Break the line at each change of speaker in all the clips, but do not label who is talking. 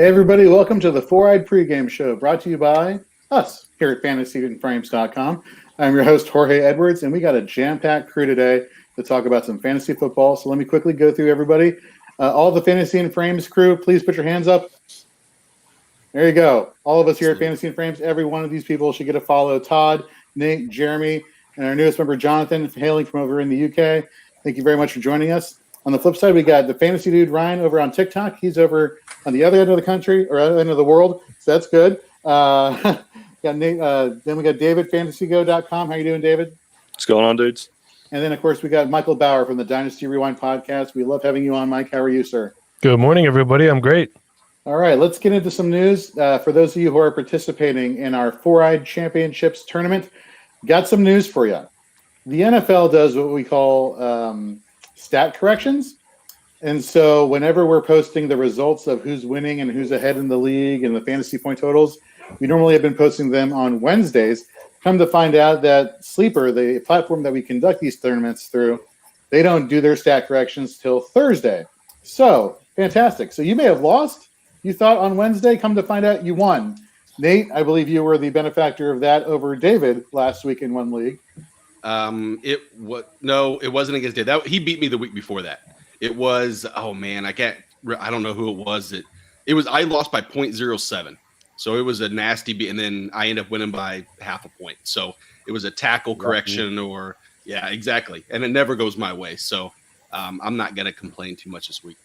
Hey everybody, welcome to the Four-Eyed Pregame Show, brought to you by us here at FantasyFrames.com. I'm your host, Jorge Edwards, and we got a jam-packed crew today to talk about some fantasy football. So let me quickly go through everybody. All the Fantasy and Frames crew, please put your hands up. There you go. All of us here at Fantasy and Frames, every one of these people should get a follow. Todd, Nate, Jeremy, and our newest member, Jonathan, hailing from over in the UK. Thank you very much for joining us. On the flip side, we got the fantasy dude, Ryan, over on TikTok. He's over on the other end of the country, or other end of the world, so that's good. Got Nate, then we got David, fantasygo.com. How you doing, David?
What's going on, dudes?
And then, of course, we got Michael Bauer from the Dynasty Rewind podcast. We love having you on, Mike. How are you, sir?
Good morning, everybody. I'm great.
All right, let's get into some news. For those of you who are participating in our Four-Eyed Championships tournament, got some news for you. The NFL does what we call stat corrections. And so whenever we're posting the results of who's winning and who's ahead in the league and the fantasy point totals, we normally have been posting them on Wednesdays. Come to find out that Sleeper, the platform that we conduct these tournaments through, they don't do their stat corrections till Thursday. So, fantastic. So you may have lost. You thought on Wednesday, come to find out you won. Nate, I believe you were the benefactor of that over David last week in one league.
It wasn't against Dave. He beat me the week before that. It was, I don't know who it was. It was, I lost by 0.07. So it was a nasty beat. And then I ended up winning by half a point. So it was a tackle correction yeah, exactly. And it never goes my way. So I'm not going to complain too much this week.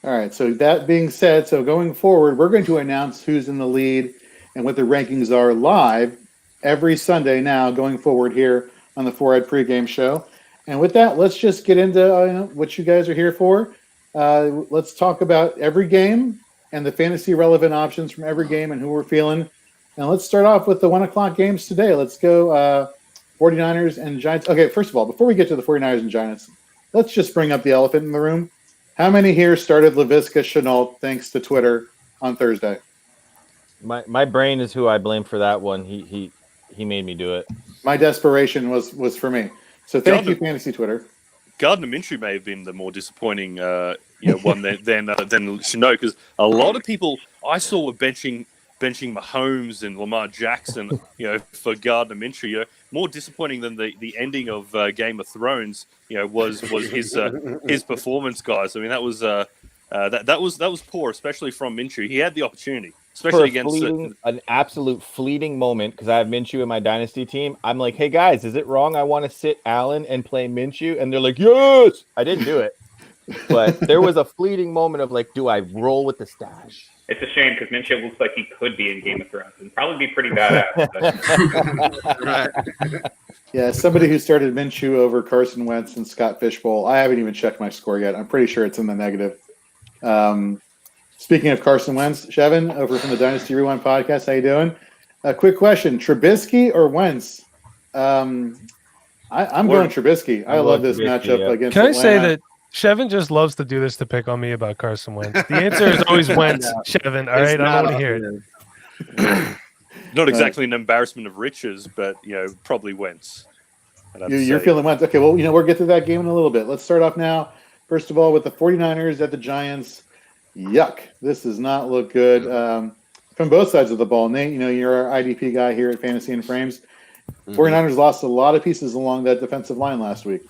All right. So that being said, so going forward, we're going to announce who's in the lead and what the rankings are live every Sunday now going forward here on the Four-Eyed Pregame Show. And with that, let's just get into what you guys are here for. Let's talk about every game and the fantasy relevant options from every game and who we're feeling. And let's start off with the 1 o'clock games today. Let's go 49ers and Giants. Okay, first of all, before we get to the 49ers and Giants, let's just bring up the elephant in the room. How many here started Laviska Shenault thanks to Twitter on Thursday?
My brain is who I blame for that one. He made me do it.
My desperation was for me. So thank you, Fantasy Twitter.
Gardner Minshew may have been the more disappointing one than Shenault, because a lot of people I saw were benching Mahomes and Lamar Jackson, for Gardner Minshew. More disappointing than the ending of Game of Thrones, was his performance, guys. I mean, that was poor, especially from Minshew. He had the opportunity. Especially against
an absolute fleeting moment, because I have Minshew in my dynasty team. I'm like, hey guys, is it wrong? I want to sit Allen and play Minshew, and they're like, yes. I didn't do it, but there was a fleeting moment of like, do I roll with the stash?
It's a shame because Minshew looks like he could be in Game of Thrones and probably be pretty badass.
Yeah, somebody who started Minshew over Carson Wentz and Scott Fishbowl. I haven't even checked my score yet. I'm pretty sure it's in the negative. Speaking of Carson Wentz, Shevin, over from the Dynasty Rewind podcast, how you doing? A quick question: Trubisky or Wentz? I'm going Trubisky. I love this matchup against
Can I
Atlanta.
say that Shevin just loves to do this to pick on me about Carson Wentz? The answer is always Wentz, Shevin. All right, I don't want to hear it.
Not exactly an embarrassment of riches, but probably Wentz.
You're feeling Wentz. Okay, well, we'll get to that game in a little bit. Let's start off now. First of all, with the 49ers at the Giants. Yuck. This does not look good from both sides of the ball. Nate, you're our IDP guy here at Fantasy and Frames. 49ers lost a lot of pieces along that defensive line last week.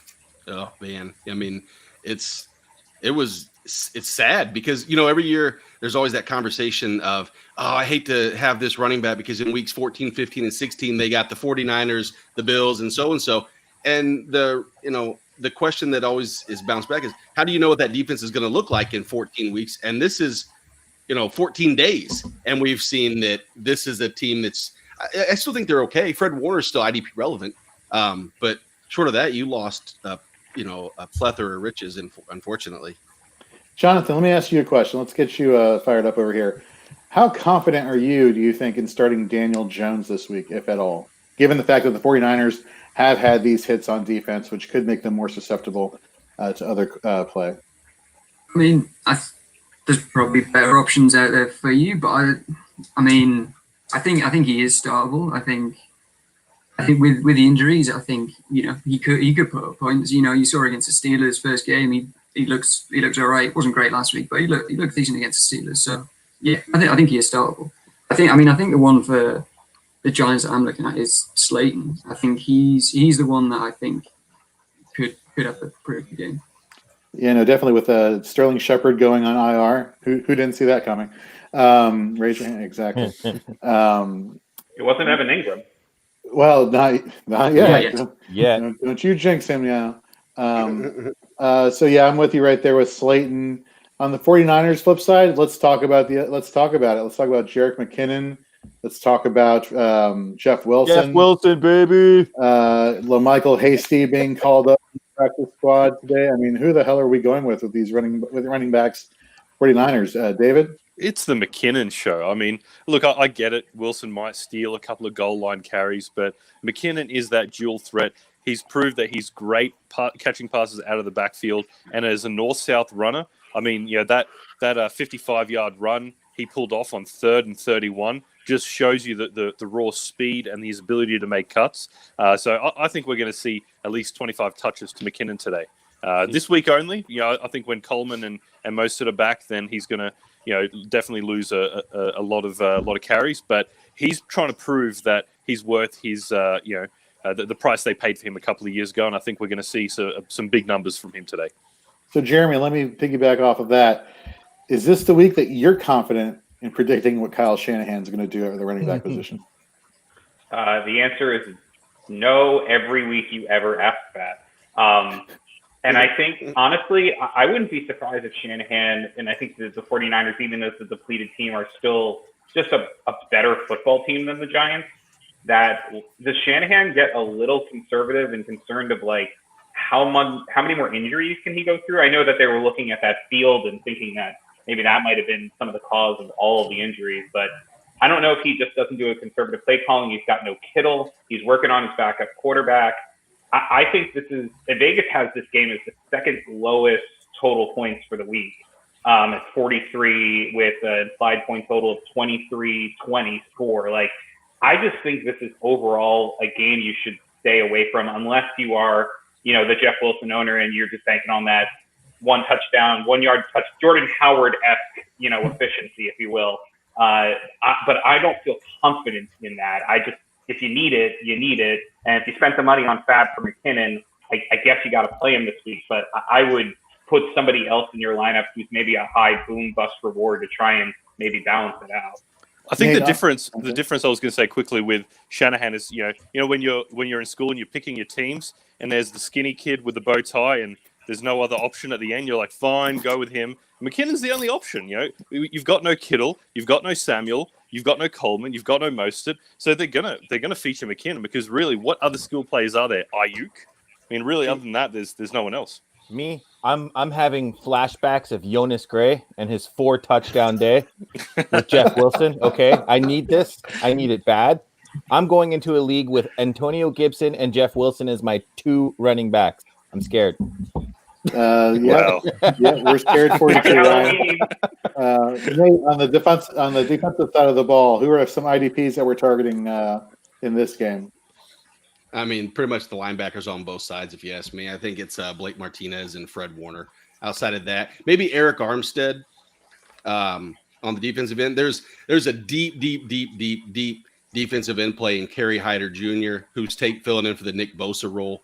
Oh, man. I mean, it's sad because, every year there's always that conversation of, I hate to have this running back because in weeks 14, 15, and 16, they got the 49ers, the Bills, and so. And the question that always is bounced back is, how do you know what that defense is going to look like in 14 weeks? And this is, 14 days. And we've seen that this is a team that's, I still think they're okay. Fred Warner is still IDP relevant. But short of that, you lost, a plethora of riches, unfortunately.
Jonathan, let me ask you a question. Let's get you fired up over here. How confident are you, do you think, in starting Daniel Jones this week, if at all, given the fact that the 49ers have had these hits on defense, which could make them more susceptible to other play?
I mean, there's probably better options out there for you, but I think he is startable. I think with the injuries, I think he could put up points. You saw against the Steelers first game, he looks all right. It wasn't great last week, but he looked decent against the Steelers. So Yeah, I think he is startable. I think the one for the Giants that I'm looking at is Slayton. I think he's the one that I think could have a pretty good game.
Yeah, no, definitely with Sterling Shepard going on IR. Who didn't see that coming? Raise your hand. Exactly.
It wasn't Evan Ingram.
Well, not yet.
Yeah.
Don't you jinx him now. So yeah, I'm with you right there with Slayton. On the 49ers flip side, let's talk about it. Let's talk about Jerick McKinnon. Let's talk about Jeff Wilson.
Jeff Wilson, baby.
LaMichael Hasty being called up in the practice squad today. I mean, who the hell are we going with these running backs? 49ers, David?
It's the McKinnon show. I mean, look, I get it. Wilson might steal a couple of goal line carries, but McKinnon is that dual threat. He's proved that he's great catching passes out of the backfield. And as a north-south runner, I mean, that 55-yard run he pulled off on 3rd and 31 just shows you the raw speed and his ability to make cuts. So I think we're going to see at least 25 touches to McKinnon today. This week only, I think when Coleman and Mostert are back, then he's going to definitely lose a lot of carries. But he's trying to prove that he's worth his the price they paid for him a couple of years ago, and I think we're going to see some big numbers from him today.
So, Jeremy, let me piggyback off of that. Is this the week that you're confident in predicting what Kyle Shanahan's going to do at the running back position?
The answer is no every week you ever ask that. And I think, honestly, I wouldn't be surprised if Shanahan, and I think the 49ers, even as a depleted team, are still just a better football team than the Giants. That does Shanahan get a little conservative and concerned of how many more injuries can he go through? I know that they were looking at that field and thinking that maybe that might have been some of the cause of all of the injuries, but I don't know if he just doesn't do a conservative play calling. He's got no Kittle. He's working on his backup quarterback. I think Vegas has this game as the second lowest total points for the week. It's 43 with an implied point total of 23-24. I just think this is overall a game you should stay away from unless you are, the Jeff Wilson owner and you're just banking on that 1 touchdown, 1 yard touch, Jordan Howard-esque, efficiency, if you will. But I don't feel confident in that. If you need it, you need it. And if you spent the money on Fab for McKinnon, I guess you got to play him this week. But I would put somebody else in your lineup who's maybe a high boom bust reward to try and maybe balance it out.
I think the difference I was going to say quickly with Shanahan is, when you're in school and you're picking your teams and there's the skinny kid with the bow tie and there's no other option at the end, you're like, fine, go with him. McKinnon's the only option. You've got no Kittle, you've got no Samuel, you've got no Coleman, you've got no Mostert. So they're gonna feature McKinnon because really, what other skill players are there? Ayuk. I mean, really, other than that, there's no one else.
Me, I'm having flashbacks of Jonas Gray and his 4 touchdown day with Jeff Wilson. Okay, I need this. I need it bad. I'm going into a league with Antonio Gibson and Jeff Wilson as my 2 running backs. I'm scared.
Wow. Yeah, we're scared for you too, Ryan. On the defensive side of the ball, who are some IDPs that we're targeting in this game?
I mean, pretty much the linebackers on both sides, if you ask me. I think it's Blake Martinez and Fred Warner. Outside of that, maybe Eric Armstead on the defensive end. There's a deep defensive end play in Kerry Hyder Jr., who's filling in for the Nick Bosa role.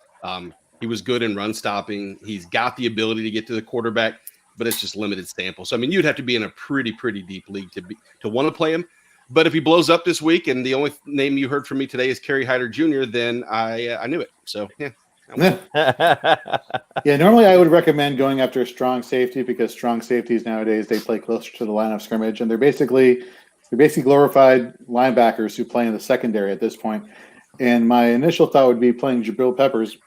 He was good in run stopping. He's got the ability to get to the quarterback, but it's just limited sample. So, I mean, you'd have to be in a pretty deep league to want to play him. But if he blows up this week and the only name you heard from me today is Kerry Hyder Jr., then I knew it. So, yeah.
Yeah, normally I would recommend going after a strong safety because strong safeties nowadays, they play closer to the line of scrimmage, and they're basically glorified linebackers who play in the secondary at this point. And my initial thought would be playing Jabril Peppers.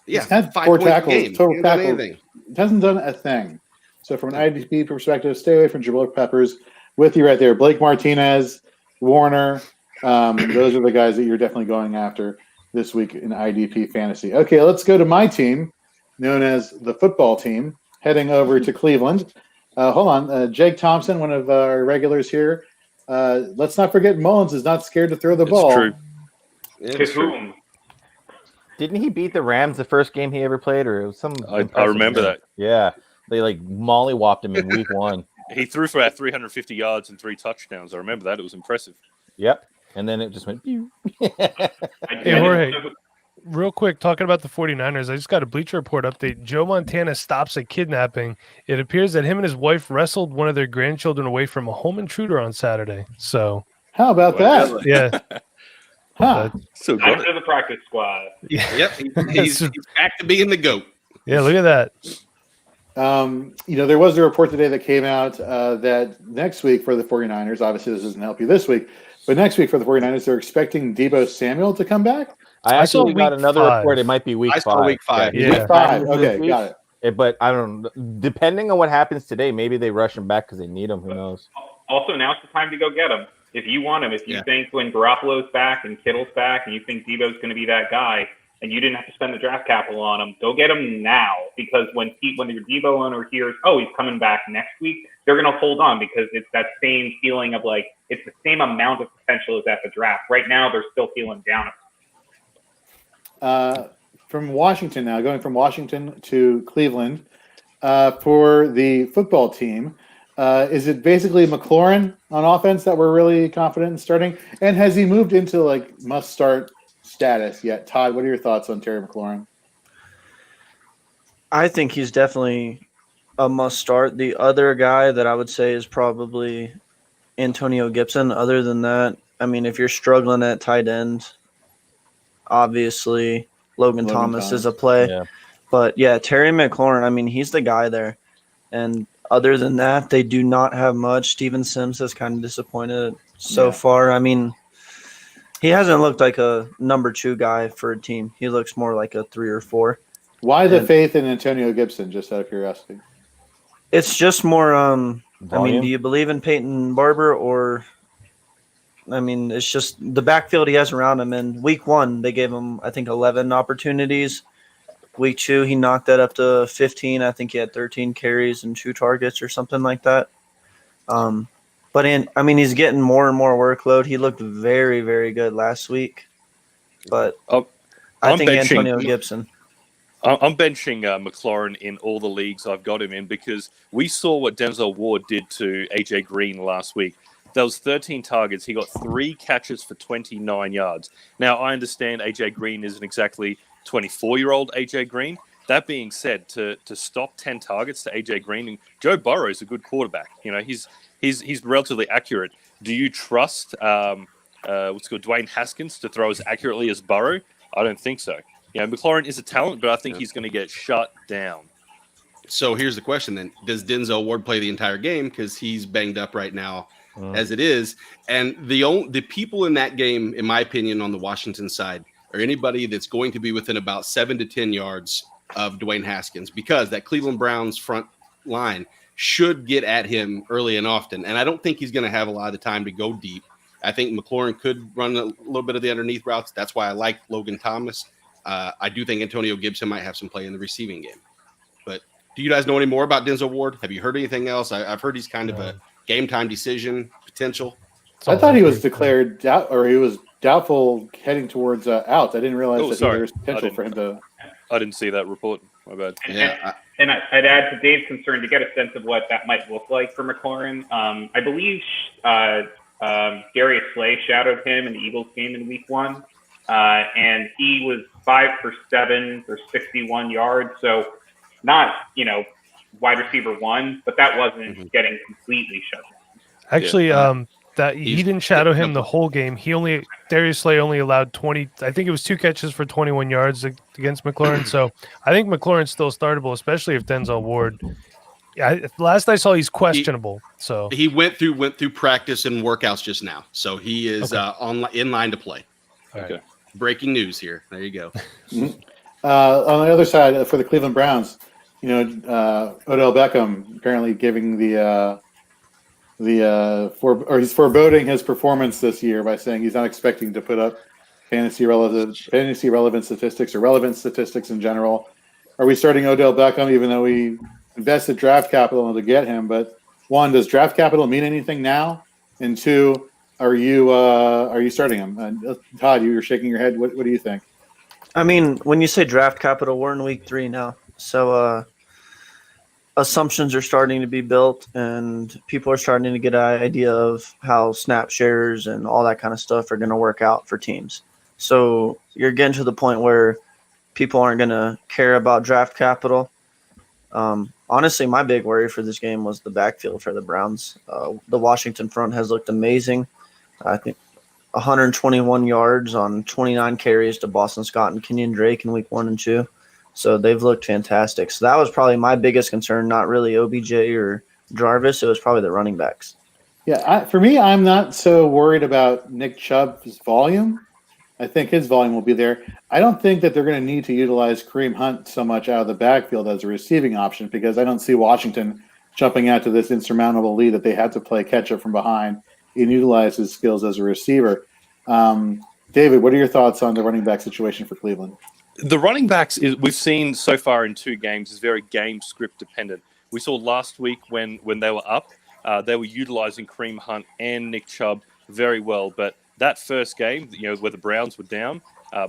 Yeah,
he's had 4 tackles, total tackles. Hasn't done a thing. So from an IDP perspective, stay away from Jabril Peppers. With you right there, Blake Martinez, Warner. Those are the guys that you're definitely going after this week in IDP fantasy. Okay, let's go to my team, known as the football team, heading over to Cleveland. Hold on, Jake Thompson, one of our regulars here. Let's not forget Mullins is not scared to throw the ball.
True.
To whom?
Didn't he beat the Rams the first game he ever played, or it was some?
I remember that.
Yeah, they mollywopped him in week 1.
He threw for about 350 yards and 3 touchdowns. I remember that. It was impressive.
Yep. And then it just went. Pew.
Hey, Jorge, real quick, talking about the 49ers, I just got a Bleacher Report update. Joe Montana stops a kidnapping. It appears that him and his wife wrestled one of their grandchildren away from a home intruder on Saturday. So,
How about that?
yeah.
Huh.
So
Back
got
to
it.
the practice squad.
Yep, he's back to being the GOAT.
Yeah, look at that.
There was a report today that came out that next week for the 49ers, obviously this doesn't help you this week, but next week for the 49ers, they're expecting Deebo Samuel to come back.
I
saw
actually got
week
another
5.
report. It might be week
I
5.
saw week 5.
Yeah.
Week 5.
this
Okay,
week.
got it.
But I don't know. Depending on what happens today, maybe they rush him back because they need him. Who knows?
Also, now's the time to go get him. If you want him, if you
Yeah.
think when Garoppolo's back and Kittle's back and you think Debo's going to be that guy and you didn't have to spend the draft capital on him, go get him now. Because when your Debo owner hears, oh, he's coming back next week, they're going to hold on because it's that same feeling of like, it's the same amount of potential as at the draft. Right now, they're still feeling down.
From Washington now, going from Washington to Cleveland for the football team. Is it basically McLaurin on offense that we're really confident in starting? And has he moved into like must-start status yet? Todd, what are your thoughts on Terry McLaurin?
I think he's definitely a must start. The other guy that I would say is probably Antonio Gibson. Other than that, I mean, if you're struggling at tight end, obviously Logan Thomas is a play.
Yeah.
But yeah, Terry McLaurin, I mean, he's the guy there. And other than that, they do not have much. Steven Sims has kind of disappointed so far. I mean, he hasn't looked like a number 2 guy for a team. He looks more like a 3 or 4.
Why the faith in Antonio Gibson, just out of curiosity?
It's just more, I mean,
Volume?
do you believe in Peyton Barber or – I mean, it's just the backfield he has around him. In week 1, they gave him, I think, 11 opportunities. Week 2, he knocked that up to 15. I think he had 13 carries and 2 targets or something like that. But he's getting more and more workload. He looked very, very good last week. But I think Antonio Gibson.
I'm benching McLaurin in all the leagues I've got him in because we saw what Denzel Ward did to AJ Green last week. There was 13 targets. He got 3 catches for 29 yards. Now, I understand AJ Green isn't exactly 24-year-old AJ Green. That being said, to stop 10 targets to AJ Green, and Joe Burrow is a good quarterback. You know, he's relatively accurate. Do you trust Dwayne Haskins to throw as accurately as Burrow? I don't think so. You know, McLaurin is a talent, but I think he's going to get shut down.
So here's the question then. Does Denzel Ward play the entire game? Because he's banged up right now as it is. And the people in that game, in my opinion, on the Washington side, are anybody that's going to be within about 7 to 10 yards of Dwayne Haskins, because that Cleveland Browns front line should get at him early and often. And I don't think he's going to have a lot of the time to go deep. I think McLaurin could run a little bit of the underneath routes. That's why I like Logan Thomas. I do think Antonio Gibson might have some play in the receiving game. But do you guys know any more about Denzel Ward? Have you heard anything else? I've heard he's kind of a game time decision potential.
I thought he was declared he was doubtful heading towards out. I didn't realize there was potential for him to.
I didn't see that report. My bad.
And I'd add to Dave's concern to get a sense of what that might look like for McLaurin. I believe Darius Slay shadowed him in the Eagles game in week 1. And he was 5 for 7 for 61 yards. So not, wide receiver 1, but that wasn't getting completely shut down.
Actually, that he didn't shadow him the whole game. Darius Slay only allowed 20. I think it was 2 catches for 21 yards against McLaurin. So I think McLaurin's still startable, especially if Denzel Ward. Last I saw, he's questionable. So
he went through practice and workouts just now. So he is in line to play.
Okay.
Breaking news here. There you go.
On the other side, for the Cleveland Browns, Odell Beckham apparently giving he's foreboding his performance this year by saying he's not expecting to put up fantasy relevant statistics or relevant statistics in general. Are we starting Odell Beckham even though we invested draft capital to get him? But 1, does draft capital mean anything now? And 2, are you starting him? Todd, you were shaking your head. What do you think?
I mean, when you say draft capital, we're in week 3 now. So assumptions are starting to be built, and people are starting to get an idea of how snap shares and all that kind of stuff are going to work out for teams. So you're getting to the point where people aren't going to care about draft capital. Honestly, my big worry for this game was the backfield for the Browns. The Washington front has looked amazing. I think 121 yards on 29 carries to Boston Scott and Kenyon Drake in week 1 and 2. So they've looked fantastic. So that was probably my biggest concern, not really OBJ or Jarvis. It was probably the running backs.
Yeah, for me, I'm not so worried about Nick Chubb's volume. I think his volume will be there. I don't think that they're going to need to utilize Kareem Hunt so much out of the backfield as a receiving option because I don't see Washington jumping out to this insurmountable lead that they had to play catch up from behind and utilize his skills as a receiver. David, what are your thoughts on the running back situation for Cleveland?
The running backs we've seen so far in 2 games is very game script dependent. We saw last week when they were up, they were utilizing Kareem Hunt and Nick Chubb very well. But that first game, where the Browns were down,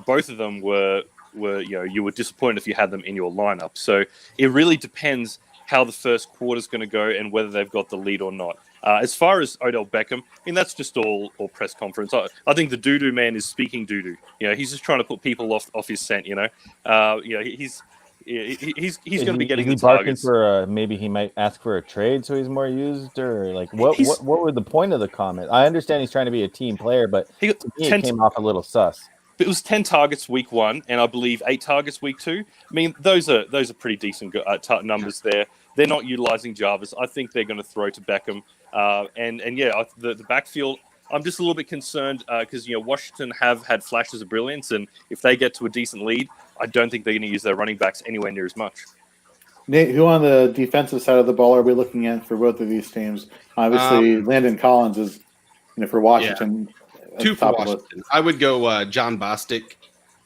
both of them were you were disappointed if you had them in your lineup. So it really depends how the first quarter is going to go and whether they've got the lead or not. As far as Odell Beckham, I mean, that's just all press conference. I think the doo-doo man is speaking doo-doo. He's just trying to put people off his scent. He's going to be getting the targets.
For maybe he might ask for a trade so he's more used, or like what were the point of the comment? I understand he's trying to be a team player, but to me it came off a little sus.
It was 10 targets week 1, and I believe 8 targets week 2. I mean, those are pretty decent numbers there. They're not utilizing Jarvis. I think they're going to throw to Beckham. The backfield, I'm just a little bit concerned because, Washington have had flashes of brilliance, and if they get to a decent lead, I don't think they're going to use their running backs anywhere near as much.
Nate, who on the defensive side of the ball are we looking at for both of these teams? Obviously, Landon Collins is, for Washington.
Yeah. 2 for Washington. I would go John Bostic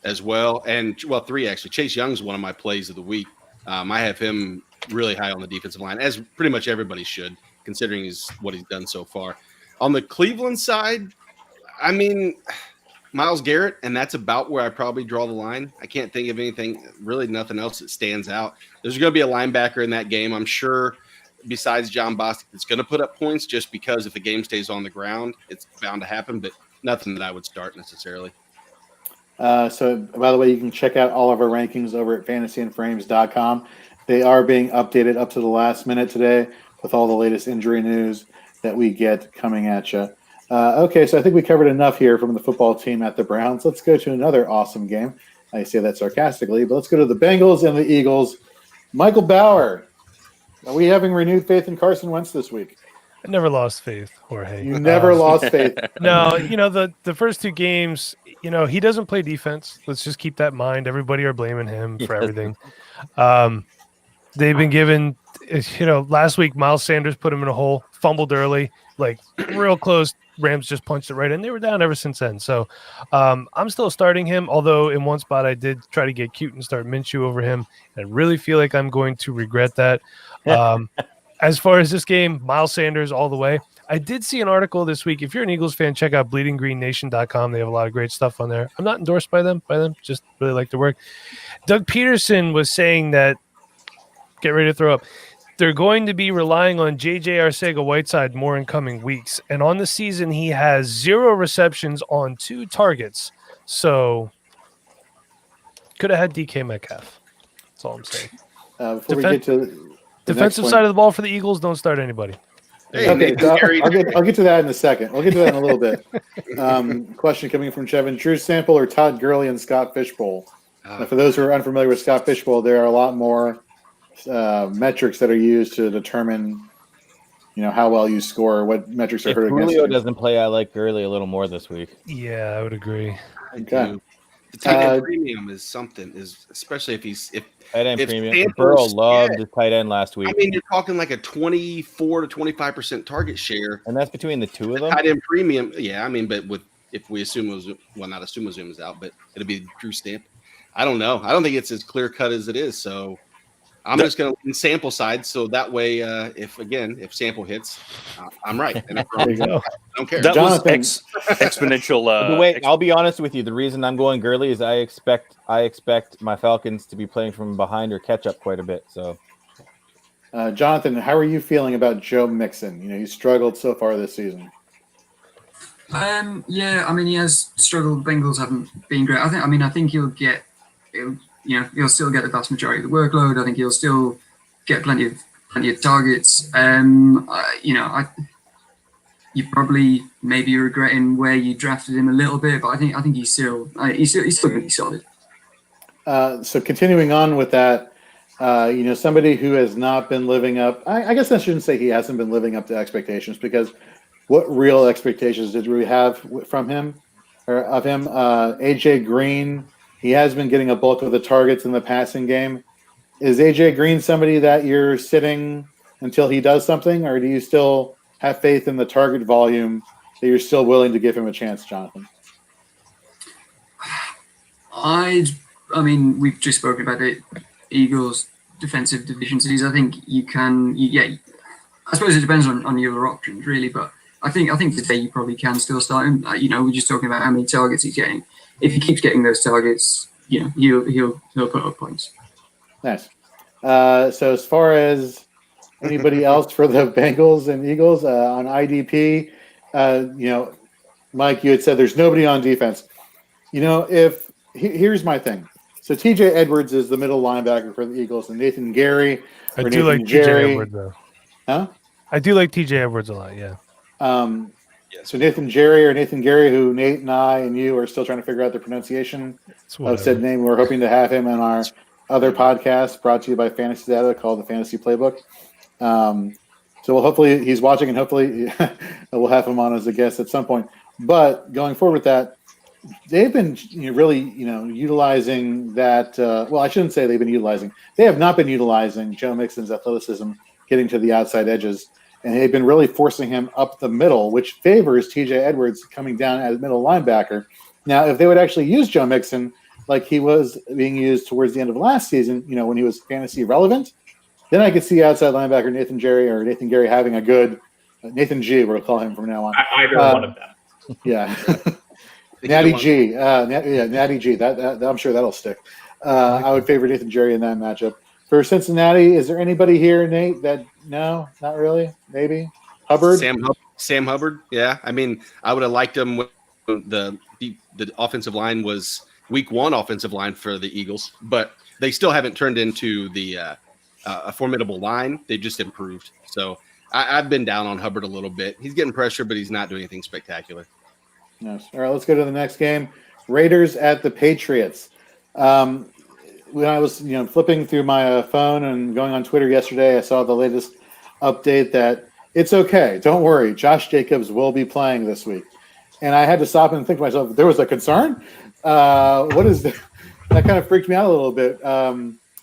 as well. And, 3 actually. Chase Young's one of my plays of the week. I have him really high on the defensive line, as pretty much everybody should, considering what he's done so far. On the Cleveland side, I mean, Myles Garrett, and that's about where I probably draw the line. I can't think of anything, really nothing else that stands out. There's going to be a linebacker in that game, I'm sure, besides John Bostic, that's going to put up points just because if the game stays on the ground, it's bound to happen, but nothing that I would start necessarily.
So, by the way, you can check out all of our rankings over at fantasyandframes.com. They are being updated up to the last minute today with all the latest injury news that we get coming at you. Okay, so I think we covered enough here from the football team at the Browns. Let's go to another awesome game. I say that sarcastically, but let's go to the Bengals and the Eagles. Michael Bauer, are we having renewed faith in Carson Wentz this week?
I never lost faith, Jorge.
You never lost faith.
No, the first 2 games, he doesn't play defense. Let's just keep that in mind. Everybody are blaming him for everything. They've been given, last week Miles Sanders put him in a hole, fumbled early, like real close. Rams just punched it right in. They were down ever since then. So I'm still starting him, although in one spot I did try to get cute and start Minshew over him. I really feel like I'm going to regret that. As far as this game, Miles Sanders all the way. I did see an article this week. If you're an Eagles fan, check out bleedinggreennation.com. They have a lot of great stuff on there. I'm not endorsed by them, just really like the work. Doug Peterson was saying that, get ready to throw up, they're going to be relying on J.J. Arcega-Whiteside more in coming weeks. And on the season, he has 0 receptions on 2 targets. So could have had DK Metcalf. That's all I'm saying.
Before we get to
defensive side of the ball for the Eagles, don't start anybody.
Hey,
okay, so I'll get to that in a second. We'll get to that in a little bit. Question coming from Chevin. Drew Sample or Todd Gurley and Scott Fishbowl? Now, for those who are unfamiliar with Scott Fishbowl, there are a lot more metrics that are used to determine, how well you score, what metrics are
If
heard against
Julio
you.
doesn't play, I like Gurley a little more this week.
Yeah, I would agree.
Okay.
The tight end premium is something, especially if
Tight end
if
premium.
Stanford's-
Burrow loved
yeah.
his tight end last week,
I mean, you're talking like a 24 to 25% target share.
and that's between the 2 of them.
Tight end premium, yeah. I mean, but if we assume not assume Zoom is out, but it'll be Drew Stamp. I don't know. I don't think it's as clear cut as it is. So I'm just going to sample side. So that way, if sample hits, I'm right. And if wrong, I don't care.
That
Jonathan.
was exponential.
I'll be honest with you. The reason I'm going Gurley is I expect my Falcons to be playing from behind or catch up quite a bit. So
Jonathan, how are you feeling about Joe Mixon? He's struggled so far this season.
Yeah, I mean, he has struggled. Bengals haven't been great. I think he'll still get the vast majority of the workload. I think he'll still get plenty of targets. You probably maybe regretting where you drafted him a little bit, but I think he's still going to be solid.
So continuing on with that, somebody who has not been living up. I guess I shouldn't say he hasn't been living up to expectations, because what real expectations did we have from him or of him? AJ Green, he has been getting a bulk of the targets in the passing game. Is AJ Green somebody that you're sitting until he does something, or do you still have faith in the target volume that you're still willing to give him a chance, Jonathan?
We've just spoken about the Eagles' defensive deficiencies. I think you can. I suppose it depends on your other options, really. But I think today you probably can still start him. We're just talking about how many targets he's getting. If he keeps getting those targets, he'll put up points.
Nice. So as far as anybody else for the Bengals and Eagles on IDP, Mike, you had said there's nobody on defense. Here's my thing. So TJ Edwards is the middle linebacker for the Eagles, and Nathan Gary.
I do like TJ Edwards, though.
Huh?
I do like TJ Edwards a lot, yeah.
So Nathan Gary, who Nate and I and you are still trying to figure out the pronunciation of said name. We're hoping to have him on our other podcast brought to you by Fantasy Data called the Fantasy Playbook. So hopefully he's watching, and hopefully we'll have him on as a guest at some point. But going forward with that, they've been really utilizing that. I shouldn't say they've been utilizing. They have not been utilizing Joe Mixon's athleticism getting to the outside edges, and they've been really forcing him up the middle, which favors TJ Edwards coming down as middle linebacker. Now, if they would actually use Joe Mixon like he was being used towards the end of last season, when he was fantasy relevant, then I could see outside linebacker Nathan Gary having a good Nathan G. We'll call him from now on.
Either one of them.
Yeah. Natty G. Natty G. That I'm sure that'll stick. I would favor Nathan Jerry in that matchup. For Cincinnati, is there anybody here, Nate, no, not really? Maybe? Hubbard?
Sam Hubbard, yeah. I mean, I would have liked him when the offensive line was week one offensive line for the Eagles, but they still haven't turned into a formidable line. They've just improved. So I've been down on Hubbard a little bit. He's getting pressure, but he's not doing anything spectacular.
Nice. All right, let's go to the next game. Raiders at the Patriots. When I was flipping through my phone and going on Twitter yesterday, I saw the latest update that it's okay. Don't worry. Josh Jacobs will be playing this week. And I had to stop and think to myself, there was a concern? What is that? That kind of freaked me out a little bit.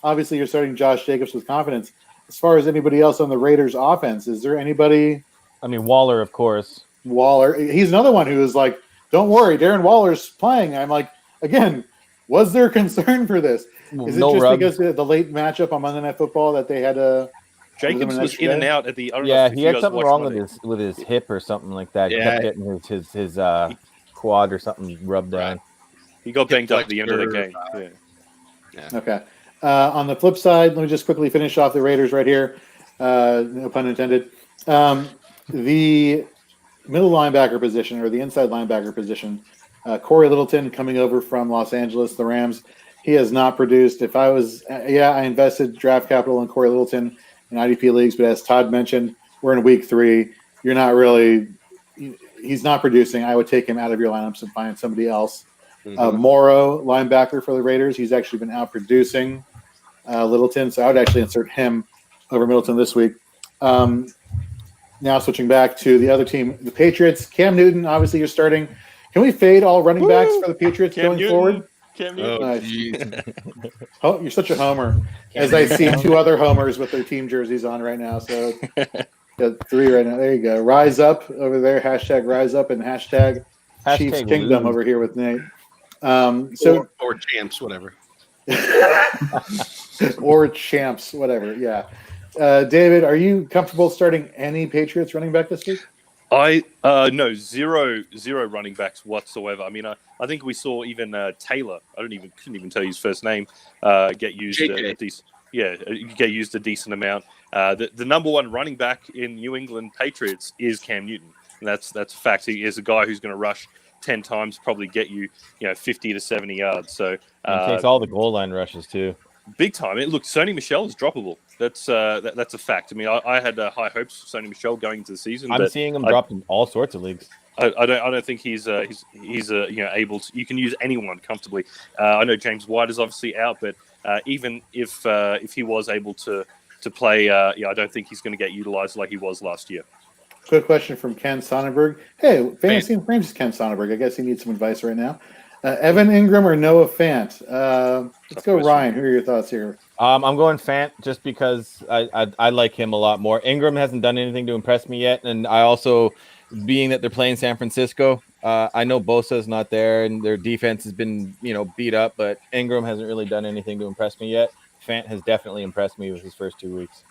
Obviously, you're starting Josh Jacobs with confidence. As far as anybody else on the Raiders offense, is there anybody?
I mean, Waller, of course.
Waller. He's another one who is like, don't worry, Darren Waller's playing. I'm like, again, was there concern for this? Is it just because of the late matchup on Monday Night Football that they had to?
Jacobs was in and out at the.
He had something wrong with his hip or something like that. He kept getting his quad or something rubbed down.
He got banged up at the end of the game.
Yeah. Okay. On the flip side, let me just quickly finish off the Raiders right here. No pun intended. The middle linebacker position or the inside linebacker position, Corey Littleton coming over from Los Angeles, the Rams. He has not produced. If I was, I invested draft capital in Corey Littleton in IDP leagues, but as Todd mentioned, we're in week 3. You're not really, he's not producing. I would take him out of your lineups and find somebody else. Morrow, linebacker for the Raiders. He's actually been out producing Littleton, so I would actually insert him over Middleton this week. Now switching back to the other team, the Patriots. Cam Newton, obviously you're starting. Can we fade all running backs for the Patriots going forward?
Cam Newton.
Oh, you're such a homer. As I see 2 other homers with their team jerseys on right now. So got 3 right now. There you go. Rise up over there. Hashtag rise up and hashtag Chiefs Kingdom over here with Nate.
Or champs, whatever.
Or champs, whatever. Yeah. David, are you comfortable starting any Patriots running back this week?
No, zero running backs whatsoever. I mean, I think we saw even Taylor. Couldn't even tell you his first name. Get used a decent amount. The number one running back in New England Patriots is Cam Newton. And that's a fact. He is a guy who's going to rush 10 times, probably get you 50 to 70 yards. So
He takes all the goal line rushes too.
big time. Look, Sony Michel is droppable. That's a fact. I mean, I had high hopes for Sony Michel going into the season.
I'm seeing him dropped in all sorts of leagues.
I don't think he's able to. You can use anyone comfortably. I know James White is obviously out, but even if he was able to play, I don't think he's going to get utilized like he was last year.
Quick question from Ken Sonnenberg. Hey, Fantasy and Frames is Ken Sonnenberg. I guess he needs some advice right now. Evan Ingram or Noah Fant? Let's go, Ryan. Who are your thoughts here?
I'm going Fant just because I like him a lot more. Ingram hasn't done anything to impress me yet, and I also, being that they're playing San Francisco, I know Bosa's not there, and their defense has been beat up, but Ingram hasn't really done anything to impress me yet. Fant has definitely impressed me with his first 2 weeks.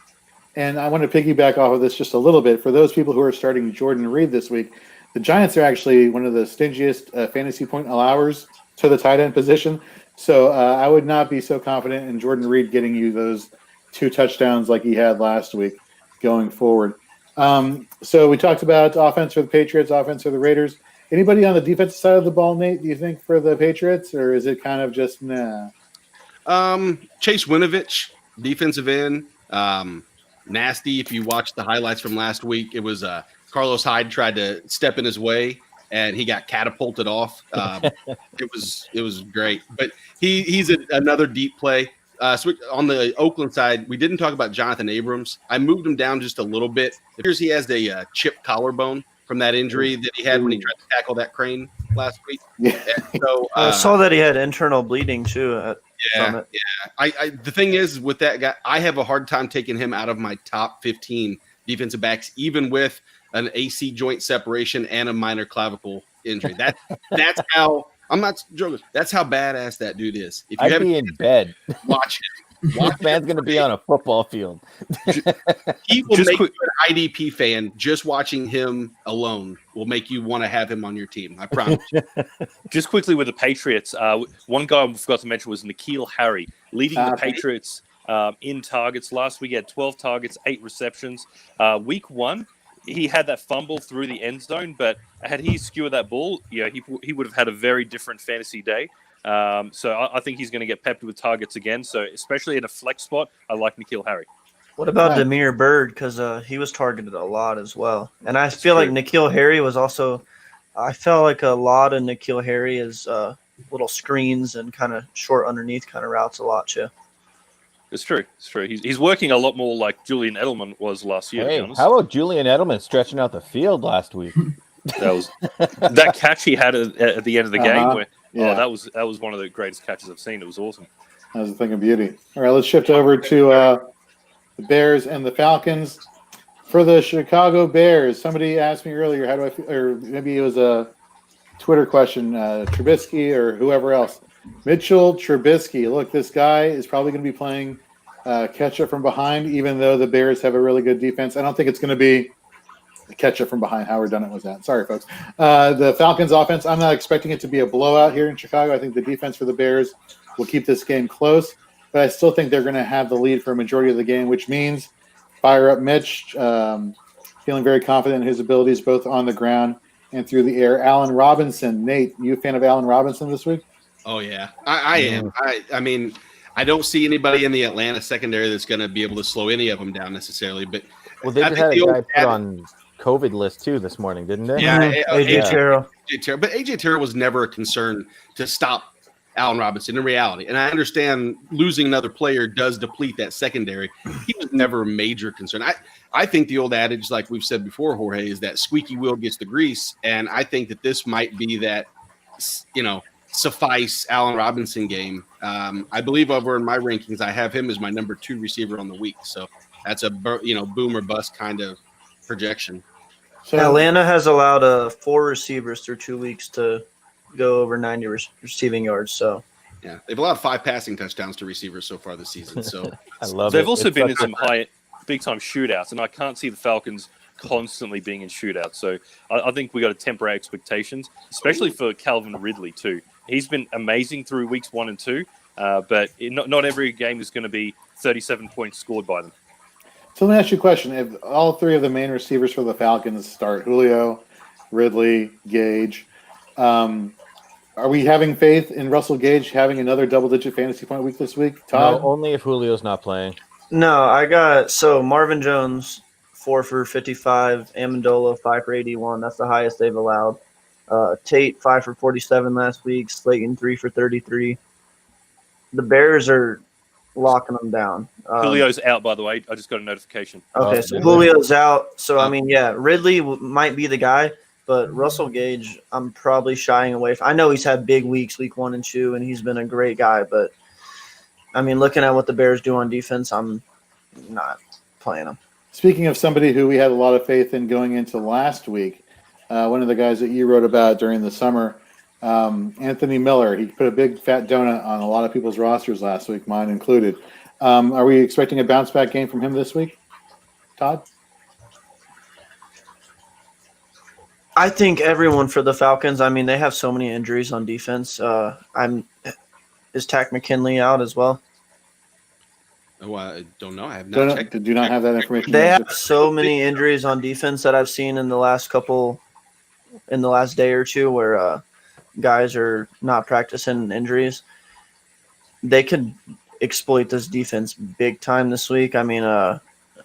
And I want to piggyback off of this just a little bit. For those people who are starting Jordan Reed this week, the Giants are actually one of the stingiest fantasy point allowers to the tight end position. So I would not be so confident in Jordan Reed getting you those 2 touchdowns like he had last week going forward. So we talked about offense for the Patriots, offense for the Raiders. Anybody on the defensive side of the ball, Nate, do you think, for the Patriots, or is it kind of just nah?
Chase Winovich, defensive end. Nasty. If you watch the highlights from last week, it was Carlos Hyde tried to step in his way and he got catapulted off. It was great, but he's another deep play. So on the Oakland side, we didn't talk about Jonathan Abrams. I moved him down just a little bit. It appears he has a chipped collarbone from that injury that he had when he tried to tackle that crane last week.
Yeah.
So
I saw that he had internal bleeding too.
Yeah. The thing is with that guy, I have a hard time taking him out of my top 15 defensive backs, even with an AC joint separation and a minor clavicle injury. That's how I'm not joking. That's how badass that dude is. If you
I'd be in bed.
Watch him.
This man's going to be on a football field.
He will make you an IDP fan. Just watching him alone will make you want to have him on your team. I promise you.
Just quickly with the Patriots, one guy I forgot to mention was N'Keal Harry, leading the Patriots in targets. Last week he had 12 targets, 8 receptions. Week 1, he had that fumble through the end zone, but had he skewered that ball, he would have had a very different fantasy day. So I think he's going to get pepped with targets again. So especially in a flex spot, I like N'Keal Harry.
What about Demir Bird? Because he was targeted a lot as well. And I feel like N'Keal Harry was also – I felt like a lot of N'Keal Harry is little screens and kind of short underneath kind of routes a lot too.
It's true. He's working a lot more like Julian Edelman was last year.
Hey,
to be honest.
how about Julian Edelman stretching out the field last week?
That catch he had at the end of the game where that was one of the greatest catches I've seen. It was awesome.
That was a thing of beauty. All right, let's shift over to the Bears and the Falcons. For the Chicago Bears, somebody asked me earlier, how do I feel, or maybe it was a Twitter question, Trubisky or whoever else. Mitchell Trubisky. Look, this guy is probably going to be playing catch up from behind, even though the Bears have a really good defense. I don't think it's going to be a catch up from behind. How redundant was that? Sorry, folks. The Falcons offense, I'm not expecting it to be a blowout here in Chicago. I think the defense for the Bears will keep this game close, but I still think they're going to have the lead for a majority of the game, which means fire up Mitch, feeling very confident in his abilities both on the ground and through the air. Allen Robinson. Nate, you a fan of Allen Robinson this week?
Oh, yeah. I am. I mean, I don't see anybody in the Atlanta secondary that's going to be able to slow any of them down necessarily. But
well, they just had a guy put on COVID list too this morning, didn't they?
Yeah,
AJ Terrell.
But AJ Terrell was never a concern to stop Allen Robinson in reality. And I understand losing another player does deplete that secondary. He was never a major concern. I think the old adage, like we've said before, Jorge, is that squeaky wheel gets the grease. And I think that this might be that, suffice Allen Robinson game. I believe over in my rankings, I have him as my number 2 receiver on the week. So that's a boom or bust kind of projection.
So Atlanta has allowed 4 receivers through 2 weeks to go over 90 receiving yards. So
yeah, they've allowed 5 passing touchdowns to receivers so far this season. So
I love
They've
it.
also
It's
been in
such
some high, big time shootouts, and I can't see the Falcons constantly being in shootouts. So I think we got to temper our expectations, especially for Calvin Ridley too. He's been amazing through weeks 1 and 2, but not every game is going to be 37 points scored by them.
So let me ask you a question. If all three of the main receivers for the Falcons start, Julio, Ridley, Gage, are we having faith in Russell Gage having another double-digit fantasy point week this week?
No,
Todd?
only if Julio's not playing.
No, I got Marvin Jones 4 for 55, Amendola 5 for 81. That's the highest they've allowed. Tate 5 for 47 last week. Slayton 3 for 33. The Bears are locking them down.
Julio's out, by the way. I just got a notification.
Okay, so Julio's out. So I mean, yeah, Ridley might be the guy, but Russell Gage, I'm probably shying away from. I know he's had big weeks, week 1 and 2, and he's been a great guy, but I mean, looking at what the Bears do on defense, I'm not playing him.
Speaking of somebody who we had a lot of faith in going into last week, one of the guys that you wrote about during the summer, Anthony Miller, he put a big fat donut on a lot of people's rosters last week, mine included. Are we expecting a bounce back game from him this week, Todd?
I think everyone for the Falcons. I mean, they have so many injuries on defense. Is Tack McKinley out as well?
Oh, I don't know. I have not checked.
Do not have that information.
They have so many injuries on defense that I've seen in the last day or two where guys are not practicing injuries. They could exploit this defense big time this week. I mean,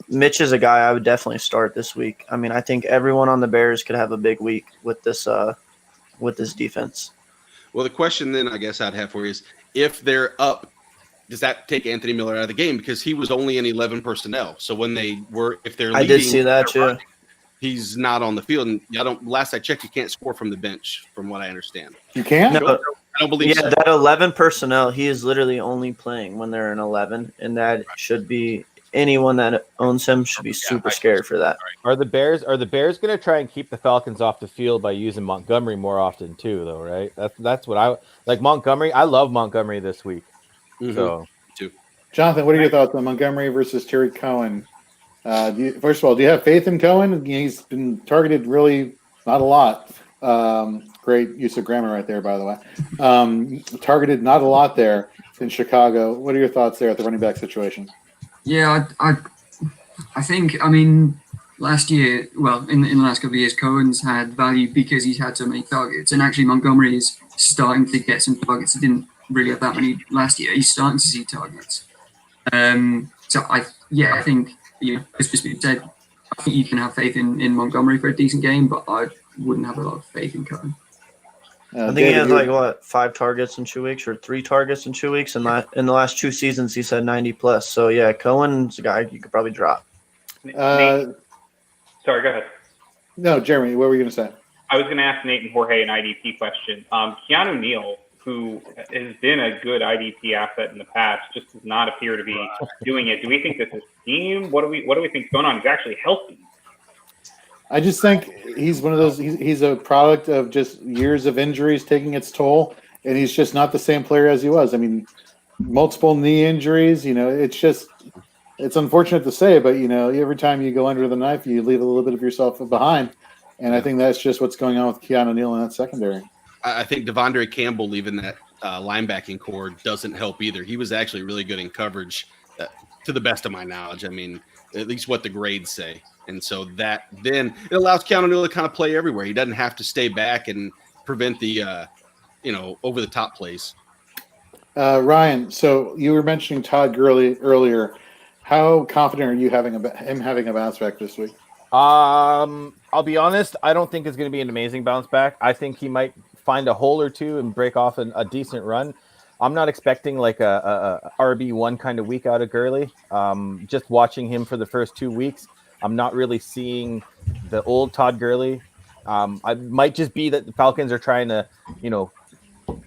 Mitch is a guy I would definitely start this week. I mean, I think everyone on the Bears could have a big week with this defense.
Well, the question then I guess I'd have for you is, if they're up, does that take Anthony Miller out of the game? Because he was only in 11 personnel. So when if they're leading,
I did see that too.
He's not on the field. And last I checked, you can't score from the bench, from what I understand.
You can't?
No,
I don't believe so.
that 11 personnel, he is literally only playing when they're in 11, and that should be anyone that owns him should be super scared for that.
Are the Bears going to try and keep the Falcons off the field by using Montgomery more often too, though, right? That's what I like. Montgomery, I love Montgomery this week.
Mm-hmm.
So,
Jonathan, what are your thoughts on Montgomery versus Terry Cohen? First of all, do you have faith in Cohen? He's been targeted really not a lot. Great use of grammar right there, by the way. Targeted not a lot there in Chicago. What are your thoughts there at the running back situation?
Yeah, I think, I mean, last year, well, in the last couple of years, Cohen's had value because he's had so many targets. And actually, Montgomery is starting to get some targets. He didn't really have that many last year. He's starting to see targets. So, I think, it's just been said, I think you can have faith in Montgomery for a decent game, but I wouldn't have a lot of faith in Cohen.
I think he has 5 targets in 2 weeks or 3 targets in 2 weeks, and in the last 2 seasons he's had 90 plus. So yeah, Cohen's a guy you could probably drop.
Nate, sorry, go ahead.
No, Jeremy, what were you going to say?
I was going to ask Nate and Jorge an IDP question. Keanu Neal, who has been a good IDP asset in the past, just does not appear to be doing it. Do we think this is scheme? What do we think is going on? He's actually healthy.
I just think he's one of those. He's a product of just years of injuries taking its toll, and he's just not the same player as he was. I mean, multiple knee injuries. It's unfortunate to say, but every time you go under the knife, you leave a little bit of yourself behind, and I think that's just what's going on with Keanu Neal in that secondary.
I think Devondre Campbell leaving that linebacking core doesn't help either. He was actually really good in coverage, to the best of my knowledge. I mean, at least what the grades say. And so that then it allows Keanu Neal to kind of play everywhere. He doesn't have to stay back and prevent the, over the top plays.
Ryan, so you were mentioning Todd Gurley earlier. How confident are you him having a bounce back this week?
I'll be honest. I don't think it's going to be an amazing bounce back. I think he might find a hole or two and break off a decent run. I'm not expecting like a RB1 kind of week out of Gurley. Just watching him for the first 2 weeks, I'm not really seeing the old Todd Gurley. It might just be that the Falcons are trying to,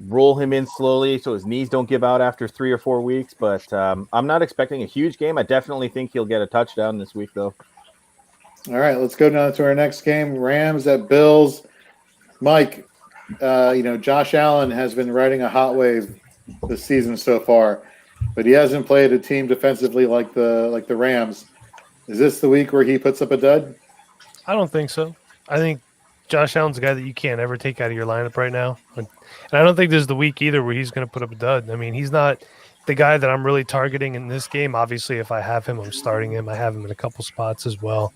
roll him in slowly so his knees don't give out after 3 or 4 weeks. But I'm not expecting a huge game. I definitely think he'll get a touchdown this week, though.
All right, let's go down to our next game. Rams at Bills. Mike, Josh Allen has been riding a hot wave this season so far, but he hasn't played a team defensively like the Rams. Is this the week where he puts up a dud?
I don't think so. I think Josh Allen's a guy that you can't ever take out of your lineup right now. And I don't think this is the week either where he's going to put up a dud. I mean, he's not the guy that I'm really targeting in this game. Obviously, if I have him, I'm starting him. I have him in a couple spots as well.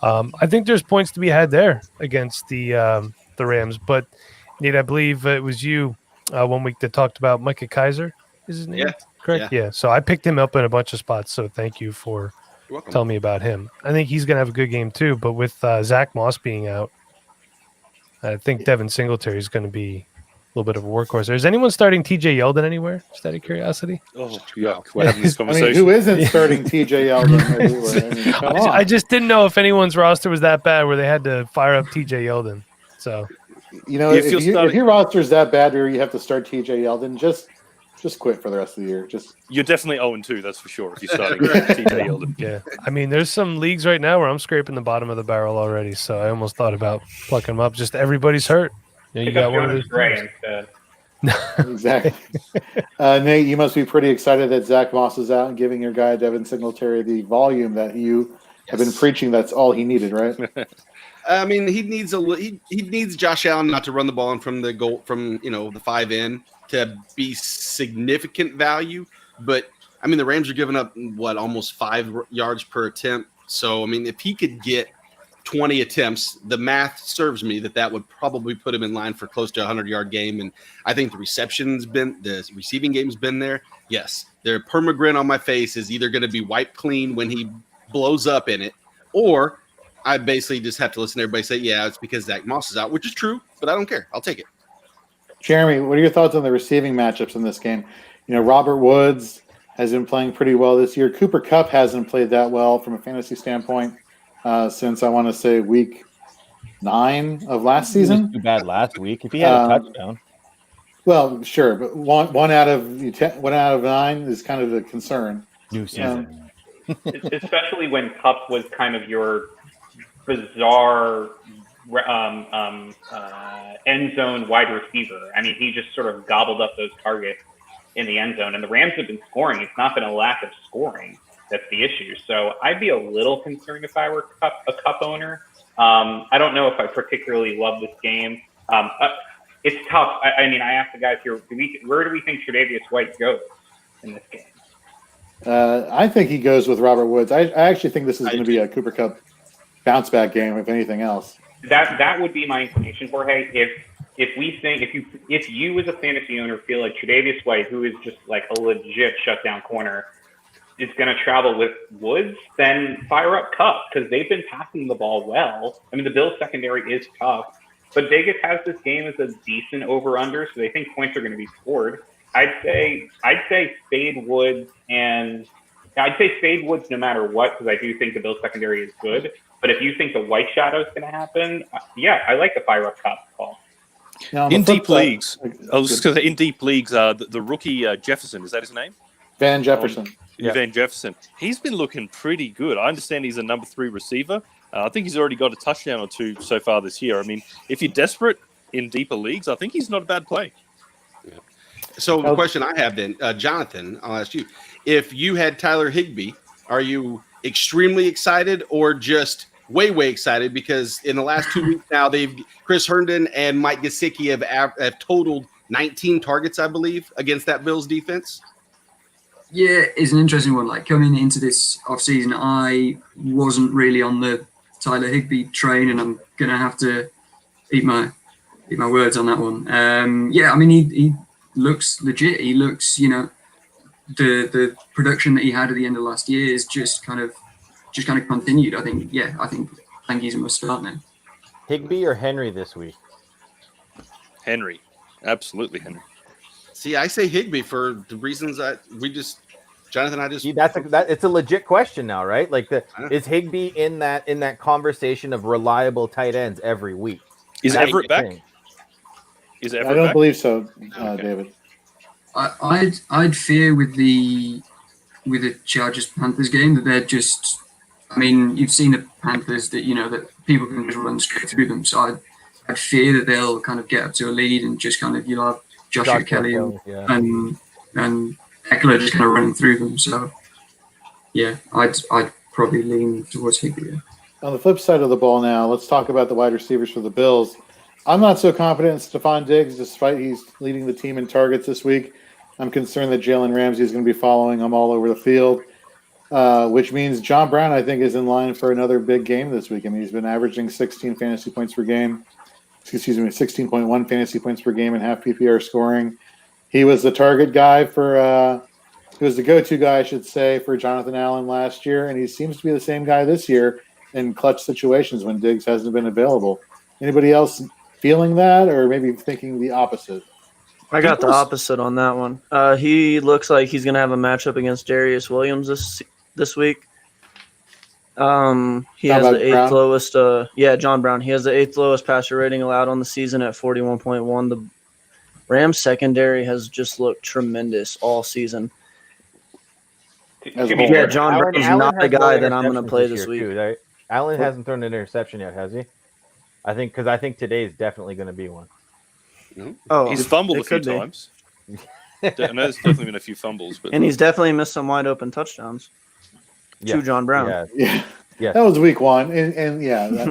I think there's points to be had there against the Rams. But Nate, I believe it was you 1 week that talked about Micah Kaiser. Is his name
Yeah.
correct? Yeah. So I picked him up in a bunch of spots. So thank you for
You're welcome.
telling me about him. I think he's going to have a good game too. But with Zach Moss being out, I think Devin Singletary is going to be a little bit of a workhorse. Is anyone starting TJ Yeldon anywhere? Just out of curiosity.
Oh, yeah, we're having this
I mean,
conversation.
who isn't starting TJ Yeldon everywhere? I mean, come on.
I just didn't know if anyone's roster was that bad where they had to fire up TJ Yeldon. So
You know,
If
if,
you're
you,
starting-
if your roster's that bad where you have to start TJ Yeldon, just quit for the rest of the year. Just
You're definitely 0-2, that's for sure, if you're starting TJ Yeldon.
yeah, I mean, there's some leagues right now where I'm scraping the bottom of the barrel already. So I almost thought about plucking them up. Just everybody's hurt. You know, you
Pick up
got one of
Jonas
those.
Gray
teams.
instead.
exactly. Nate, you must be pretty excited that Zach Moss is out and giving your guy Devin Singletary the volume that you have been preaching. That's all he needed, right?
I mean, he needs Josh Allen not to run the ball in from the goal from the 5 in to be significant value. But I mean, the Rams are giving up almost 5 yards per attempt. So I mean, if he could get 20 attempts, the math serves me that would probably put him in line for close to a 100-yard game. And I think the receiving game's been there. Yes, their permagrin on my face is either going to be wiped clean when he blows up in it, or I basically just have to listen to everybody say, yeah, it's because Zach Moss is out, which is true, but I don't care. I'll take it.
Jeremy, what are your thoughts on the receiving matchups in this game? You know, Robert Woods has been playing pretty well this year. Cooper Kupp hasn't played that well from a fantasy standpoint since I want to say week 9 of last
He was
season.
too bad last week. If he had a touchdown.
Well, sure, but one out of 9 is kind of the concern.
New season.
Especially when Kupp was kind of your bizarre end zone wide receiver. I mean, he just sort of gobbled up those targets in the end zone, and the Rams have been scoring. It's not been a lack of scoring that's the issue. So I'd be a little concerned if I were a Kupp owner. I don't know if I particularly love this game. It's tough. I mean, I asked the guys here, where do we think Tre'Davious White goes in this game?
I think he goes with Robert Woods. I actually think this is going to be a Cooper Kupp bounce back game, if anything else.
That would be my inclination, Jorge. If you as a fantasy owner feel like Tre'Davious White, who is just like a legit shutdown corner, is going to travel with Woods, then fire up Kupp because they've been passing the ball well. I mean, the Bills secondary is tough, but Vegas has this game as a decent over/under, so they think points are going to be scored. I'd say fade Woods, and I'd say fade Woods no matter what, because I do think the Bills secondary is good. But if you think the white shadow is going to happen, yeah, I like the fire up Kupp call.
Now,
In deep leagues, I was just going to say, in deep leagues, the rookie Jefferson, is that his name?
Van Jefferson.
Van Jefferson. He's been looking pretty good. I understand he's a number 3 receiver. I think he's already got a touchdown or 2 so far this year. I mean, if you're desperate in deeper leagues, I think he's not a bad play.
So the question I have then, Jonathan, I'll ask you. If you had Tyler Higbee, are you extremely excited or just way, way excited? Because in the last 2 weeks now, Chris Herndon and Mike Gesicki have totaled 19 targets, I believe, against that Bills defense.
Yeah, it's an interesting one. Like coming into this offseason, I wasn't really on the Tyler Higbee train, and I'm gonna have to eat my words on that one. Yeah, I mean he looks legit. He looks, the production that he had at the end of last year is just kind of continued. I think he's a must start now.
Higbee or Henry this week?
Henry. Absolutely Henry.
See, I say Higbee for the reasons Jonathan,
it's a legit question now, right? Like is Higbee in that conversation of reliable tight ends every week?
Is Everett back?
I don't believe so, David.
I'd fear with the Chargers Panthers game that they're just. I mean, you've seen the Panthers that that people can just run straight through them. So I'd fear that they'll kind of get up to a lead and just kind of have Joshua Kelly and Eckler just kind of running through them. So yeah, I'd probably lean towards Higbee.
On the flip side of the ball now, let's talk about the wide receivers for the Bills. I'm not so confident in Stephon Diggs, despite he's leading the team in targets this week. I'm concerned that Jalen Ramsey is going to be following him all over the field, which means John Brown, I think, is in line for another big game this week. I mean, he's been averaging 16 fantasy points per game. Excuse me, 16.1 fantasy points per game and half PPR scoring. He was the target guy for he was the go-to guy, I should say, for Jonathan Allen last year, and he seems to be the same guy this year in clutch situations when Diggs hasn't been available. Anybody else feeling that, or maybe thinking the opposite?
I got the opposite on that one. He looks like he's going to have a matchup against Darius Williams this week. He has the eighth lowest. John Brown. He has the eighth lowest passer rating allowed on the season at 41.1. The Rams secondary has just looked tremendous all season. John Brown's not the guy that I'm going to play this week.
Too, right? Allen hasn't thrown an interception yet, has he? I think today is definitely going to be one.
Oh, he's fumbled a few times. I know there's definitely been a few fumbles,
and he's definitely missed some wide open touchdowns. To John Brown.
Yeah. That was week one, and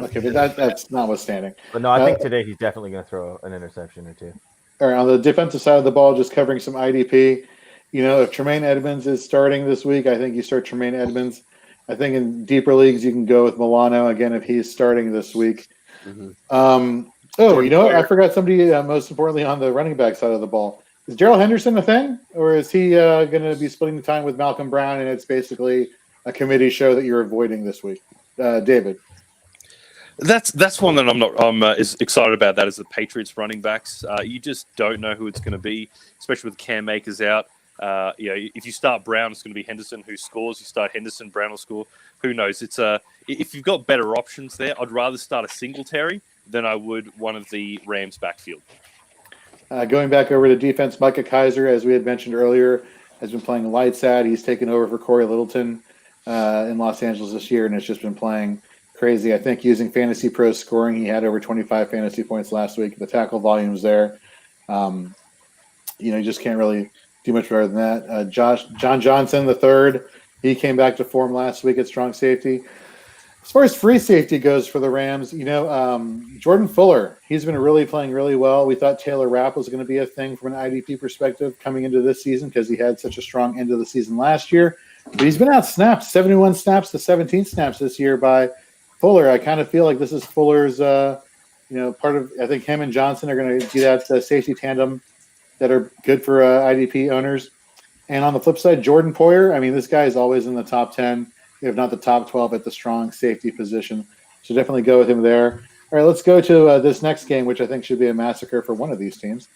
but that's notwithstanding.
But no, I think today he's definitely going to throw an interception or two.
All right, on the defensive side of the ball, just covering some IDP. If Tremaine Edmonds is starting this week, I think you start Tremaine Edmonds. I think in deeper leagues you can go with Milano again if he's starting this week. Mm-hmm. I forgot somebody most importantly on the running back side of the ball. Is Gerald Henderson a thing, or is he going to be splitting the time with Malcolm Brown, and it's basically a committee show that you're avoiding this week? David?
That's one that I'm as excited about that as the Patriots running backs. You just don't know who it's going to be, especially with Cam Akers out. If you start Brown, it's going to be Henderson who scores. You start Henderson, Brown will score. Who knows? It's if you've got better options there, I'd rather start a Singletary than I would one of the Rams backfield.
Going back over to defense, Micah Kaiser, as we had mentioned earlier, has been playing lights out. He's taken over for Corey Littleton in Los Angeles this year, and it's just been playing crazy. I think using Fantasy Pro scoring, he had over 25 fantasy points last week. The tackle volume's there. You just can't really do much better than that. John Johnson, the third, he came back to form last week at strong safety. As far as free safety goes for the Rams, Jordan Fuller, he's been really playing really well. We thought Taylor Rapp was going to be a thing from an IDP perspective coming into this season because he had such a strong end of the season last year. But he's been out snapped, 71 snaps to 17 snaps this year by Fuller. I kind of feel like this is Fuller's, part of, I think him and Johnson are going to do that safety tandem that are good for IDP owners. And on the flip side, Jordan Poyer, this guy is always in the top 10, if not the top 12 at the strong safety position. So definitely go with him there. All right, let's go to this next game, which I think should be a massacre for one of these teams.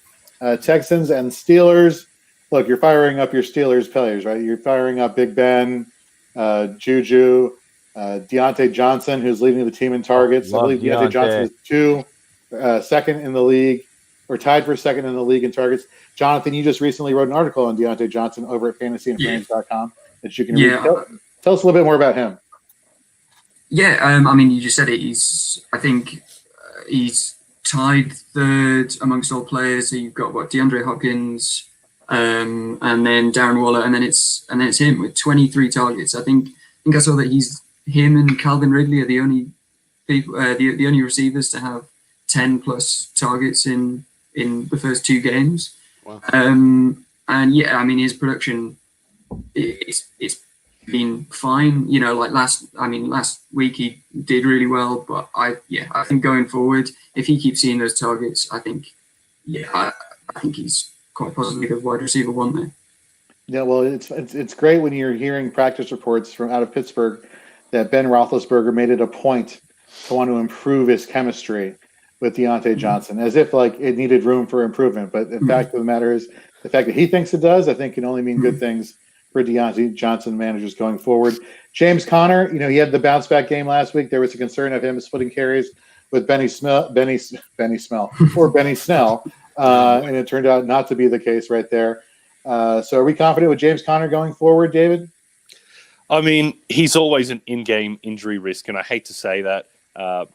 Texans and Steelers. Look, you're firing up your Steelers players, right? You're firing up Big Ben, Juju, Deontay Johnson, who's leading the team in targets. I believe Deontay Johnson is second in the league, or tied for second in the league in targets. Jonathan, you just recently wrote an article on Deontay Johnson over at fantasyandframes.com that you can read. Tell us a little bit more about him.
Yeah, you just said it. I think he's tied third amongst all players. So you've got DeAndre Hopkins, and then Darren Waller, and then it's him with 23 targets. I think I saw that him and Calvin Ridley are the only people, the only receivers to have 10 plus targets in the first two games.
Wow.
His production it's been fine. Last week he did really well, but I think going forward, if he keeps seeing those targets, I think he's quite possibly the wide receiver one there.
Yeah, well, it's great when you're hearing practice reports from out of Pittsburgh that Ben Roethlisberger made it a point to want to improve his chemistry with Deontay Johnson, as if it needed room for improvement. But the fact of the matter is, the fact that he thinks it does, I think can only mean good things for Deontay Johnson managers going forward. James Conner, he had the bounce back game last week. There was a concern of him splitting carries with Benny Snell, and it turned out not to be the case right there. So are we confident with James Conner going forward, David?
He's always an in-game injury risk, and I hate to say that,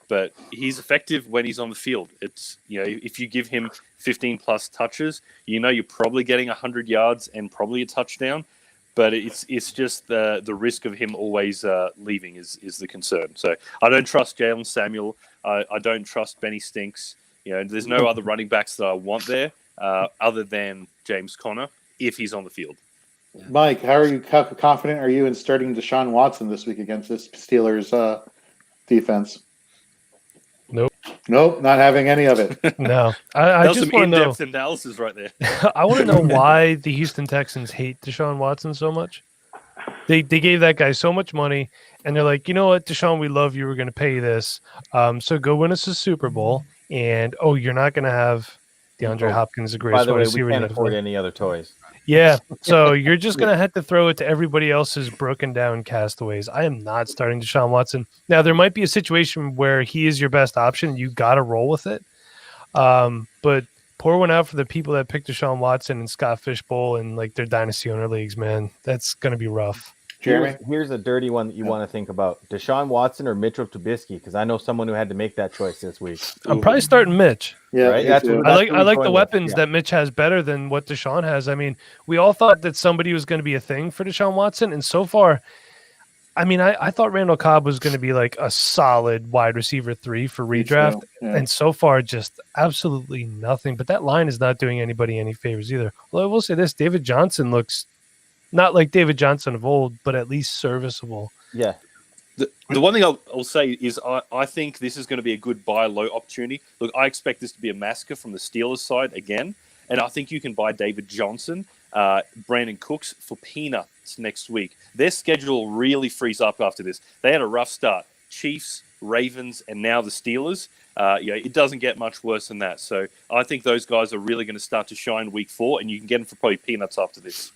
but he's effective when he's on the field. It's if you give him 15 plus touches, you're probably getting 100 yards and probably a touchdown. But it's just the risk of him always leaving is the concern. So I don't trust Jalen Samuel. I don't trust Benny Stinks. There's no other running backs that I want there other than James Conner. if he's on the field.
Mike, how confident are you in starting Deshaun Watson this week against this Steelers defense? Nope, not having any of it.
No, I
That was
just
some
want to know.
in-depth analysis right there.
I want to know why the Houston Texans hate Deshaun Watson so much. They gave that guy so much money, and they're like, you know what, Deshaun, we love you. We're going to pay you this. So go win us a Super Bowl. And you're not going to have DeAndre Hopkins, the
By
greatest
the
wide
way,
receiver.
we can't afford any other toys.
Yeah, so you're just going to have to throw it to everybody else's broken down castaways. I am not starting Deshaun Watson. Now, there might be a situation where he is your best option. You got to roll with it. But pour one out for the people that picked Deshaun Watson and Scott Fishbowl and like their dynasty owner leagues, man. That's going to be rough.
Jeremy?
Here's a dirty one that you want to think about. Deshaun Watson or Mitchell Trubisky, because I know someone who had to make that choice this week.
I'm probably starting Mitch.
Yeah,
Right?
me
That's
too.
what-
I like
who he's
the
going with.
weapons
Yeah.
that Mitch has better than what Deshaun has. I mean, we all thought that somebody was going to be a thing for Deshaun Watson, and so far, I mean, I thought Randall Cobb was going to be like a solid wide receiver 3 for
Me too,
redraft,
yeah.
and so far, just absolutely nothing. But that line is not doing anybody any favors either. Well, I will say this: David Johnson looks not like David Johnson of old, but at least serviceable.
Yeah.
The one thing I'll say is I think this is going to be a good buy low opportunity. Look, I expect this to be a massacre from the Steelers side again, and I think you can buy David Johnson, Brandon Cooks for peanuts next week. Their schedule really frees up after this. They had a rough start. Chiefs, Ravens, and now the Steelers. It doesn't get much worse than that. So I think those guys are really going to start to shine week 4, and you can get them for probably peanuts after this.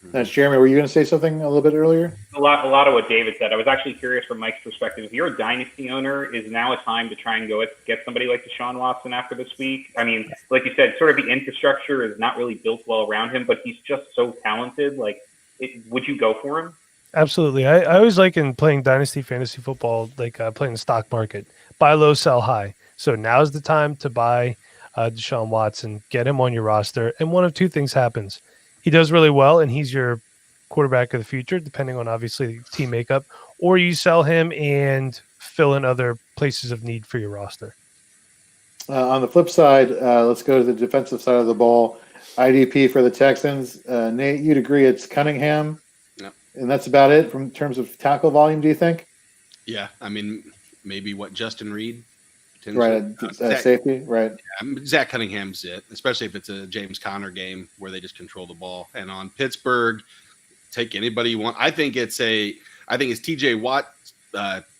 That's Jeremy. Were you going to say something a little bit earlier?
A lot of what David said. I was actually curious from Mike's perspective. If you're a dynasty owner, is now a time to try and get somebody like Deshaun Watson after this week? I mean, like you said, sort of the infrastructure is not really built well around him, but he's just so talented. Would you go for him?
Absolutely. I always like in playing dynasty fantasy football, like playing the stock market, buy low, sell high. So now's the time to buy Deshaun Watson, get him on your roster, and one of two things happens. He does really well, and he's your quarterback of the future, depending on obviously team makeup, or you sell him and fill in other places of need for your roster.
On the flip side, let's go to the defensive side of the ball. IDP for the Texans. Nate, you'd agree it's Cunningham, and that's about it from terms of tackle volume, do you think?
Yeah, I mean, maybe Justin Reed?
Right, safety, right.
Zach Cunningham's it, especially if it's a James Conner game where they just control the ball. And on Pittsburgh, take anybody you want. I think it's TJ Watt's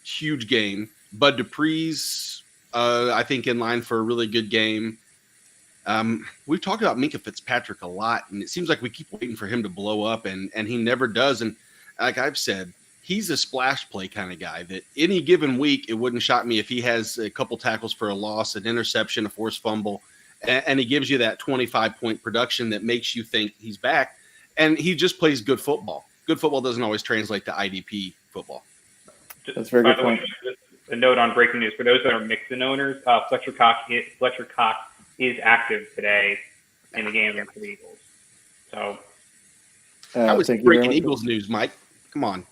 huge game. Bud Dupree's, I think, in line for a really good game. We've talked about Minkah Fitzpatrick a lot, and it seems like we keep waiting for him to blow up, and he never does. And like I've said, he's a splash play kind of guy that any given week, it wouldn't shock me if he has a couple tackles for a loss, an interception, a forced fumble, and he gives you that 25-point production that makes you think he's back. And he just plays good football. Good football doesn't always translate to IDP football.
That's a very good point.
A note on breaking news for those that are Mixon owners: Fletcher Cox is active today in the game against the Eagles. So,
how was
thank you
breaking
very much.
Eagles news, Mike? Come on.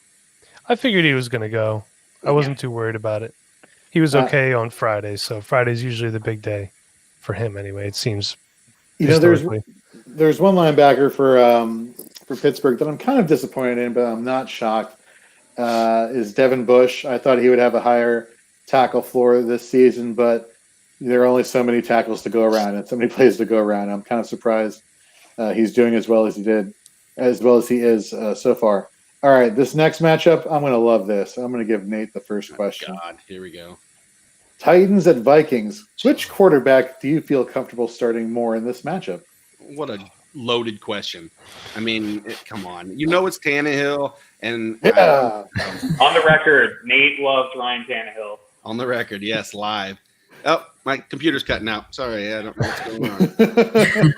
I figured he was going to go. I wasn't too worried about it. He was okay on Friday, so Friday's usually the big day for him anyway, it seems.
There's one linebacker for Pittsburgh that I'm kind of disappointed in, but I'm not shocked, is Devin Bush. I thought he would have a higher tackle floor this season, but there are only so many tackles to go around and so many plays to go around. I'm kind of surprised he's doing as well as he is so far. All right, this next matchup, I'm going to love this. I'm going to give Nate the first question.
God, here we go.
Titans at Vikings. Which quarterback do you feel comfortable starting more in this matchup?
What a loaded question. I mean, come on. You know it's Tannehill, and
Yeah.
on the record, Nate loves Ryan Tannehill.
On the record, yes, live. Oh, my computer's cutting out. Sorry, I don't know what's going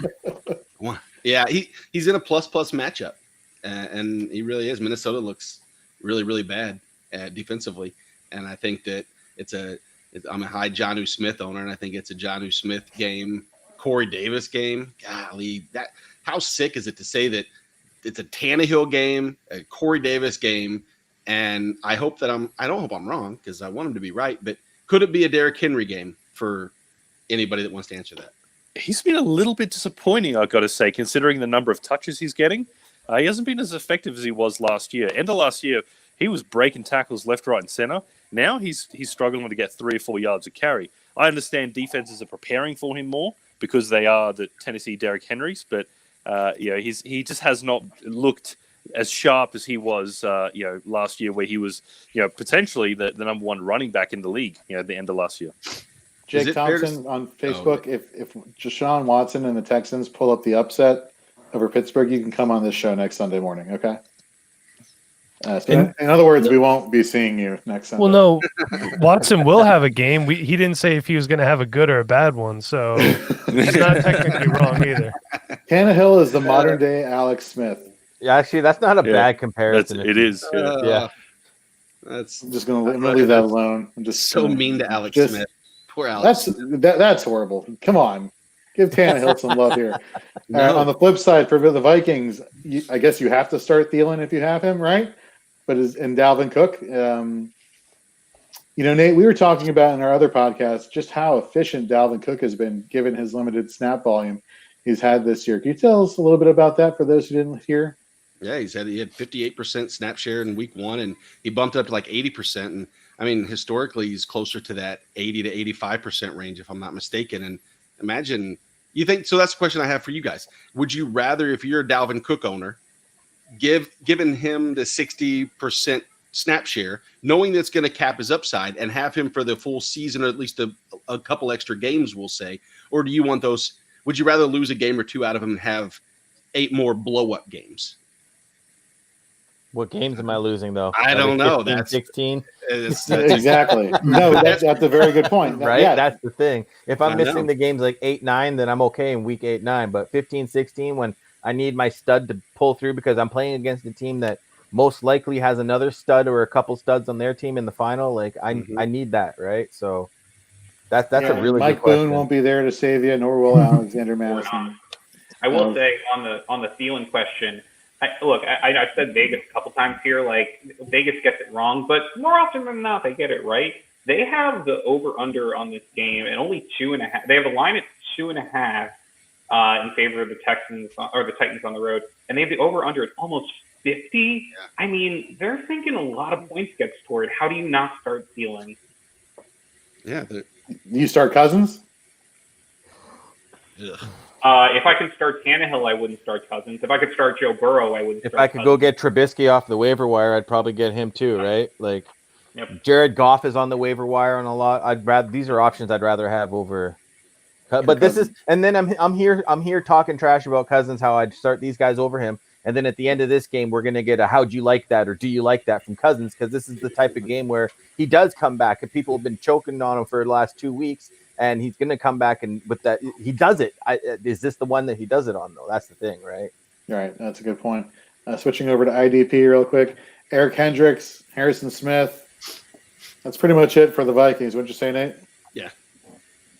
on. Yeah, he's in a plus matchup, and he really is. Minnesota looks really, really bad defensively, and I think that I'm a high Jonnu Smith owner, and I think it's a Jonnu Smith game, Corey Davis game. Golly, how sick is it to say that it's a Tannehill game, a Corey Davis game, and I don't hope I'm wrong because I want him to be right, but could it be a Derrick Henry game for anybody that wants to answer that?
he's been a little bit disappointing, I've got to say, considering the number of touches he's getting. He hasn't been as effective as he was last year. End of last year, he was breaking tackles left, right, and center. Now he's struggling to get 3 or 4 yards of carry. I understand defenses are preparing for him more because they are the Tennessee Derrick Henrys, but he just has not looked as sharp as he was last year, where he was potentially the number 1 running back in the league at the end of last year.
Jake Thompson on Facebook, if Deshaun Watson and the Texans pull up the upset over Pittsburgh, you can come on this show next Sunday morning, okay? In other words, we won't be seeing you next Sunday.
Well, no, Watson will have a game. He didn't say if he was going to have a good or a bad one, so it's not technically wrong either.
Tannehill is the modern-day Alex Smith.
Yeah, actually, that's not a bad comparison.
It is.
Yeah.
I'm just going to leave that alone. I'm just
so mean to Alex Smith. Poor Alex.
That's horrible. Come on. Give Tannehill some love here. On the flip side, for the Vikings, I guess you have to start Thielen if you have him, right? But in Dalvin Cook, Nate, we were talking about in our other podcast just how efficient Dalvin Cook has been given his limited snap volume he's had this year. Can you tell us a little bit about that for those who didn't hear?
Yeah, he had 58% snap share in week 1, and he bumped up to like 80%. And I mean, historically, he's closer to that 80 to 85% range, if I'm not mistaken. And imagine you think so. That's the question I have for you guys. Would you rather, if you're a Dalvin Cook owner, given him the 60% snap share, knowing that's going to cap his upside, and have him for the full season, or at least a couple extra games, we'll say? Or do you want those? Would you rather lose a game or 2 out of him and have 8 more blow-up games?
What games am I losing, though?
I don't know.
15,
that's
16.
Exactly. No, that's a very good point.
Right?
Yeah.
That's the thing. If I'm missing the games like 8, 9, then I'm okay in week 8, 9. But 15, 16, when I need my stud to pull through because I'm playing against a team that most likely has another stud or a couple studs on their team in the final, like I need that, right? So that's a really
Mike
good question.
Boone won't be there to save you, nor will Alexander Madison.
I will say on the Thielen question, I've said Vegas a couple times here. Like, Vegas gets it wrong, but more often than not, they get it right. They have the over/under on this game, and only 2.5. They have a line at 2.5 in favor of the Texans or the Titans on the road, and they have the over/under at almost 50. Yeah. I mean, they're thinking a lot of points get scored. How do you not start Thielen?
Yeah,
you start Cousins.
Ugh.
If I could start Tannehill, I wouldn't start Cousins. If I could start Joe Burrow, I wouldn't.
If I could go get Trubisky off the waiver wire, I'd probably get him too, right? Like, Jared Goff is on the waiver wire on a lot. These are options I'd rather have over. But this is, and then I'm here talking trash about Cousins, how I'd start these guys over him, and then at the end of this game, we're gonna get a "How'd you like that?" or "Do you like that?" from Cousins, because this is the type of game where he does come back, and people have been choking on him for the last 2 weeks. And he's going to come back, and with that, he does it. Is this the one that he does it on, though? That's the thing, right?
All right. That's a good point. Switching over to IDP real quick. Eric Hendricks, Harrison Smith. That's pretty much it for the Vikings. Wouldn't you say, Nate?
Yeah.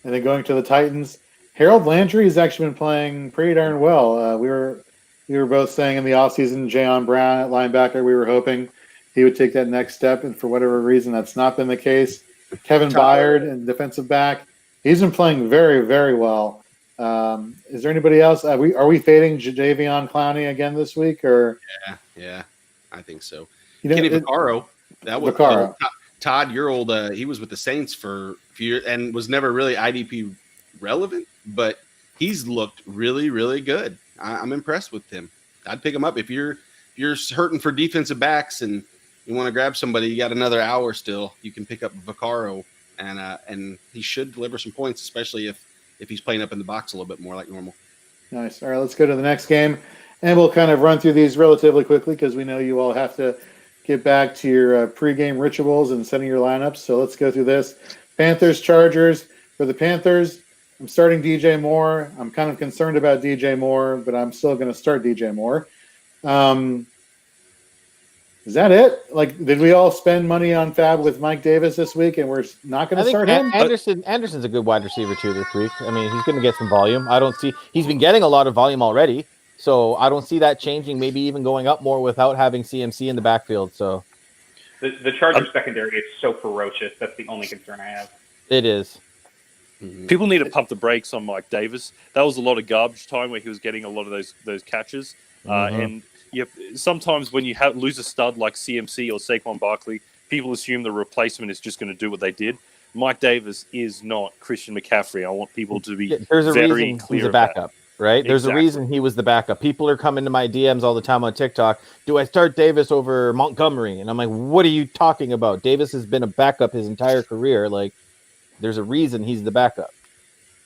And then going to the Titans, Harold Landry has actually been playing pretty darn well. We were both saying in the offseason, Jayon Brown at linebacker, we were hoping he would take that next step, and for whatever reason, that's not been the case. Kevin Byard and defensive back. He's been playing very, very well. Is there anybody else? Are we fading Jadeveon Clowney again this week? Or
yeah, I think so.
Kenny
Vaccaro. That was
Vaccaro.
Todd, your old. He was with the Saints for a few years and was never really IDP relevant, but he's looked really, really good. I'm impressed with him. I'd pick him up if you're hurting for defensive backs and you want to grab somebody. You got another hour still. You can pick up Vaccaro. And he should deliver some points, especially if he's playing up in the box a little bit more like normal.
Nice. All right, let's go to the next game, and we'll kind of run through these relatively quickly because we know you all have to get back to your pregame rituals and setting your lineups. So let's go through this. Panthers, Chargers. For the Panthers, I'm starting DJ Moore. I'm kind of concerned about DJ Moore, but I'm still going to start DJ Moore. Is that it? Like, did we all spend money on Fab with Mike Davis this week, and we're not going to start him?
Anderson's a good wide receiver too this week. I mean, he's going to get some volume. He's been getting a lot of volume already, so I don't see that changing. Maybe even going up more without having CMC in the backfield. So
the Chargers secondary is so ferocious. That's the only concern I have.
It is.
People need to pump the brakes on Mike Davis. That was a lot of garbage time where he was getting a lot of those catches. And sometimes when you lose a stud like CMC or Saquon Barkley, people assume the replacement is just going to do what they did. Mike Davis is not Christian McCaffrey. I want people to be
There's a
very
reason
clear
he's a
of that.
backup, right? There's a reason he was the backup. People are coming to my DMs all the time on TikTok. Do I start Davis over Montgomery? And I'm like, what are you talking about? Davis has been a backup his entire career. Like, there's a reason he's the backup.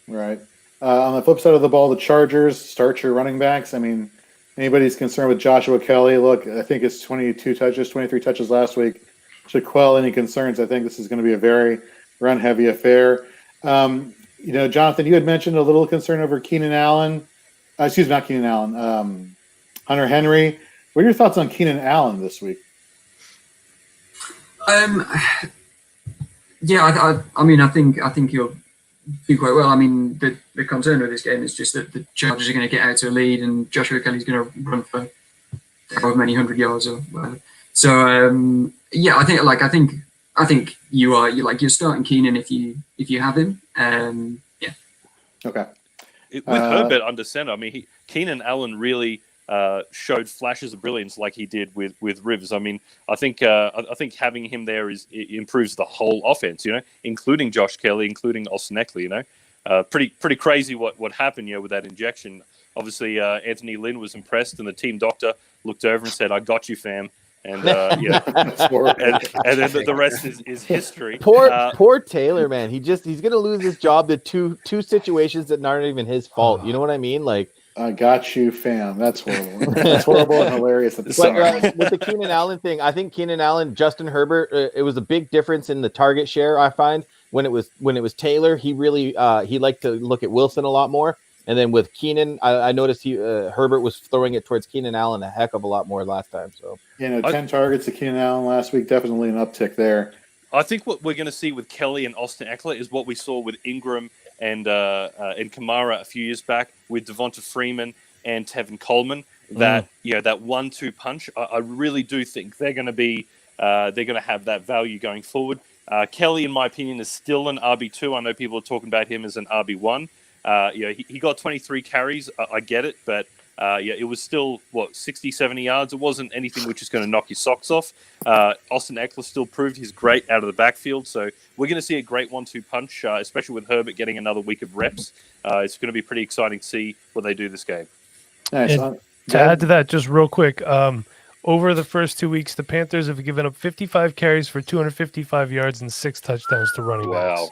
Right. On the flip side of the ball, the Chargers start your running backs. I mean, anybody's concerned with Joshua Kelly. Look, I think it's 22 touches, 23 touches last week. Should quell any concerns. I think this is going to be a very run-heavy affair. Jonathan, you had mentioned a little concern over Keenan Allen. Not Keenan Allen. Hunter Henry. What are your thoughts on Keenan Allen this week?
Yeah, I mean, I think he'll do quite well. I mean, the concern with this game is just that the Chargers are going to get out to a lead, and Joshua Kelly's going to run for however many 100 yards or whatever. So yeah, I think you're starting Keenan if you have him. Yeah.
Okay.
With Herbert under center, I mean, Keenan Allen really showed flashes of brilliance like he did with Rivers. I mean, I think having him there it improves the whole offense, including Josh Kelly, including Austin Eckler, pretty crazy what happened, with that injection. Obviously, Anthony Lynn was impressed, and the team doctor looked over and said, "I got you, fam." And and then the rest is history.
Poor Taylor, man. He's gonna lose his job to two situations that aren't even his fault. You know what I mean? Like,
I got you, fam. That's horrible. That's horrible and hilarious at the same time.
With the Keenan Allen thing, I think Keenan Allen, Justin Herbert, it was a big difference in the target share. I find when it was Taylor, he really he liked to look at Wilson a lot more. And then with Keenan, I noticed Herbert was throwing it towards Keenan Allen a heck of a lot more last time. So
10 targets to Keenan Allen last week, definitely an uptick there.
I think what we're going to see with Kelly and Austin Eckler is what we saw with Ingram and Kamara a few years back with Devonta Freeman and Tevin Coleman. That that 1-2 punch. I really do think they're going to have that value going forward. Kelly, in my opinion, is still an RB2. I know people are talking about him as an RB1. He got 23 carries. I get it, but it was still 60, 70 yards. It wasn't anything which is going to knock your socks off. Austin Eckler still proved he's great out of the backfield, so we're going to see a great 1-2 punch, especially with Herbert getting another week of reps. It's going to be pretty exciting to see what they do this game.
Nice.
To add to that, just real quick, over the first 2 weeks, the Panthers have given up 55 carries for 255 yards and 6 touchdowns to running backs.
Wow.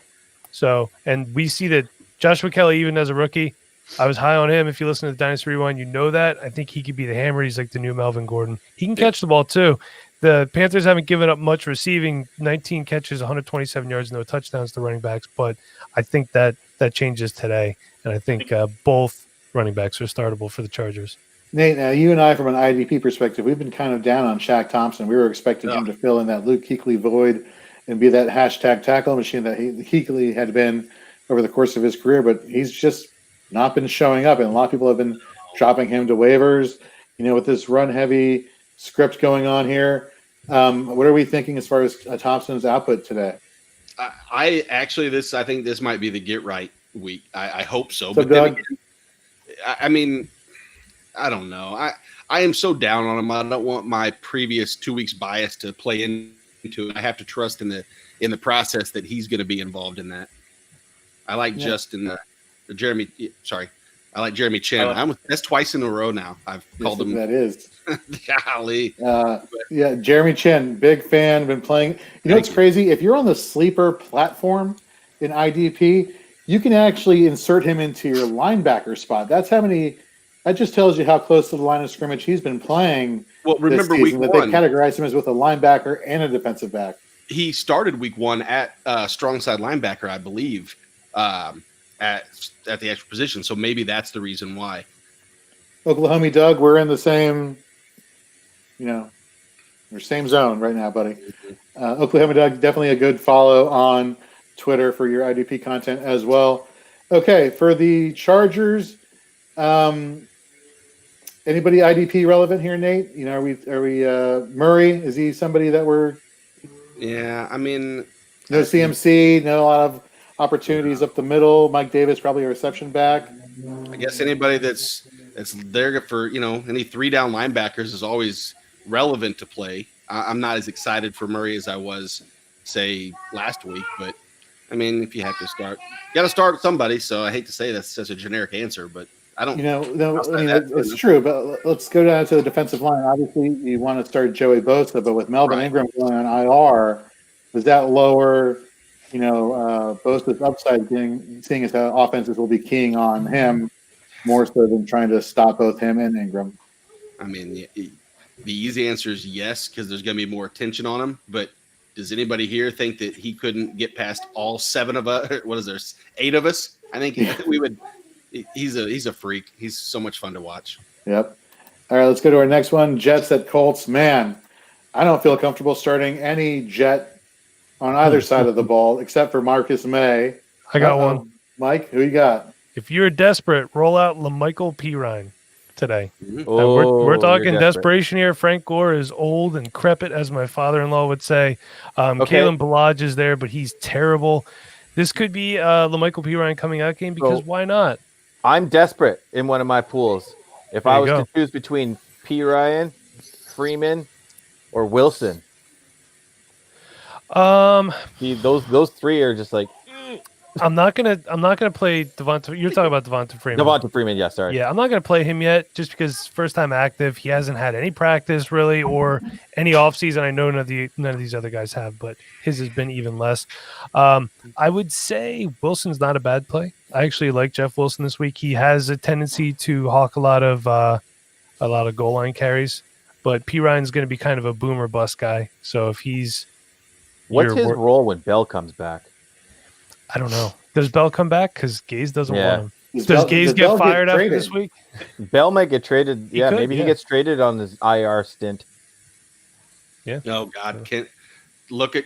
So, and we see that Joshua Kelly, even as a rookie, I was high on him. If you listen to the Dynasty Rewind, you know that. I think he could be the hammer. He's like the new Melvin Gordon. He can catch the ball, too. The Panthers haven't given up much receiving, 19 catches, 127 yards, no touchdowns to running backs. But I think that changes today. And I think both running backs are startable for the Chargers.
Nate, now you and I, from an IDP perspective, we've been kind of down on Shaq Thompson. We were expecting him to fill in that Luke Kuechly void and be that hashtag tackle machine that Kuechly had been over the course of his career, but he's just not been showing up, and a lot of people have been dropping him to waivers. With this run-heavy script going on here, what are we thinking as far as Thompson's output today?
I think this might be the get right week. I hope so.
But then again,
I mean, I don't know. I am so down on him. I don't want my previous 2 weeks bias to play into it. I have to trust in the process that he's going to be involved in that. I like Jeremy. Sorry, I like Jeremy Chin. That's twice in a row now. I've called him.
That is.
Golly.
Jeremy Chin, big fan. Been playing. It's crazy. If you're on the sleeper platform in IDP, you can actually insert him into your linebacker spot. That's how many. That just tells you how close to the line of scrimmage he's been playing.
Well, remember
this season,
week
that
one,
they categorize him as with a linebacker and a defensive back.
He started week one at strong side linebacker, I believe. At the extra position, so maybe that's the reason why.
Oklahoma Doug, we're in the same, same zone right now, buddy. Oklahoma Doug, definitely a good follow on Twitter for your IDP content as well. Okay, for the Chargers, anybody IDP relevant here, Nate? Are we Murray? Is he somebody that we're?
Yeah, I mean,
no CMC, no a opportunities up the middle. Mike Davis probably a reception back.
I guess anybody that's there for any 3-down linebackers is always relevant to play. I'm not as excited for Murray as I was, say, last week, but I mean, if you have to start, you got to start with somebody. So I hate to say that's such a generic answer, but I don't.
It's true. But let's go down to the defensive line. Obviously, you want to start Joey Bosa, but with Melvin Ingram going on IR, does that lower, Bosa's upside, seeing as how offenses will be keying on him more so than trying to stop both him and Ingram?
I mean, the easy answer is yes, because there's going to be more attention on him. But does anybody here think that he couldn't get past all 7 of us? What is there, 8 of us? I think we would. He's a freak. He's so much fun to watch.
Yep. All right, let's go to our next one. Jets at Colts. Man, I don't feel comfortable starting any Jet on either side of the ball except for Marcus May.
I got one.
Mike, who you got?
If you're desperate, roll out LaMichael Pirine today.
Oh,
we're talking desperation here. Frank Gore is old and decrepit, as my father-in-law would say. Kalen Balaj is there, but he's terrible. This could be LaMichael Pirine coming out game because why not?
I'm desperate in one of my pools. If I was to choose between Pirine, Freeman, or Wilson, those 3 are just like.
I'm not gonna play Devonta. You're talking about Devonta Freeman.
Devonta Freeman, yeah, sorry.
Yeah, I'm not gonna play him yet, just because first time active. He hasn't had any practice really or any offseason. I know none of these other guys have, but his has been even less. I would say Wilson's not a bad play. I actually like Jeff Wilson this week. He has a tendency to hawk a lot of goal line carries, but Pirine's going to be kind of a boomer bust guy. So if he's
what's his role when Bell comes back?
I don't know. Does Bell come back? Because Gaze doesn't want him.
Does
Gaze get fired after this week?
Bell might get traded. Maybe he gets traded on his IR stint.
Yeah.
Oh God, can't look at.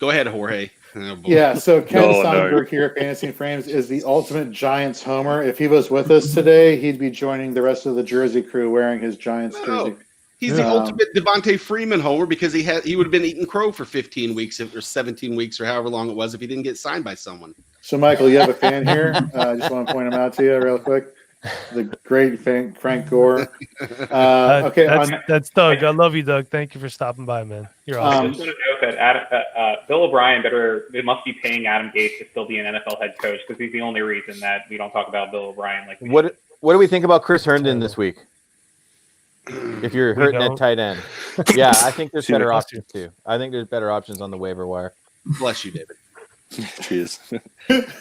Go ahead, Jorge. Oh,
yeah. So Ken Sonnenberg here at Fantasy Frames is the ultimate Giants homer. If he was with us today, he'd be joining the rest of the Jersey crew wearing his Giants jersey.
He's the ultimate Devontae Freeman homer because he would have been eating crow for 15 weeks or 17 weeks or however long it was if he didn't get signed by someone.
So, Michael, you have a fan here. I just want to point him out to you real quick. The great Frank Gore.
That's Doug. I love you, Doug. Thank you for stopping by, man. You're awesome.
I just want to note that Bill O'Brien must be paying Adam Gase to still be an NFL head coach because he's the only reason that we don't talk about Bill O'Brien.
What do we think about Chris Herndon this week? If you're hurting at tight end, yeah, I think there's better options too. I think there's better options on the waiver wire.
Bless you, David.
Cheers.
Let's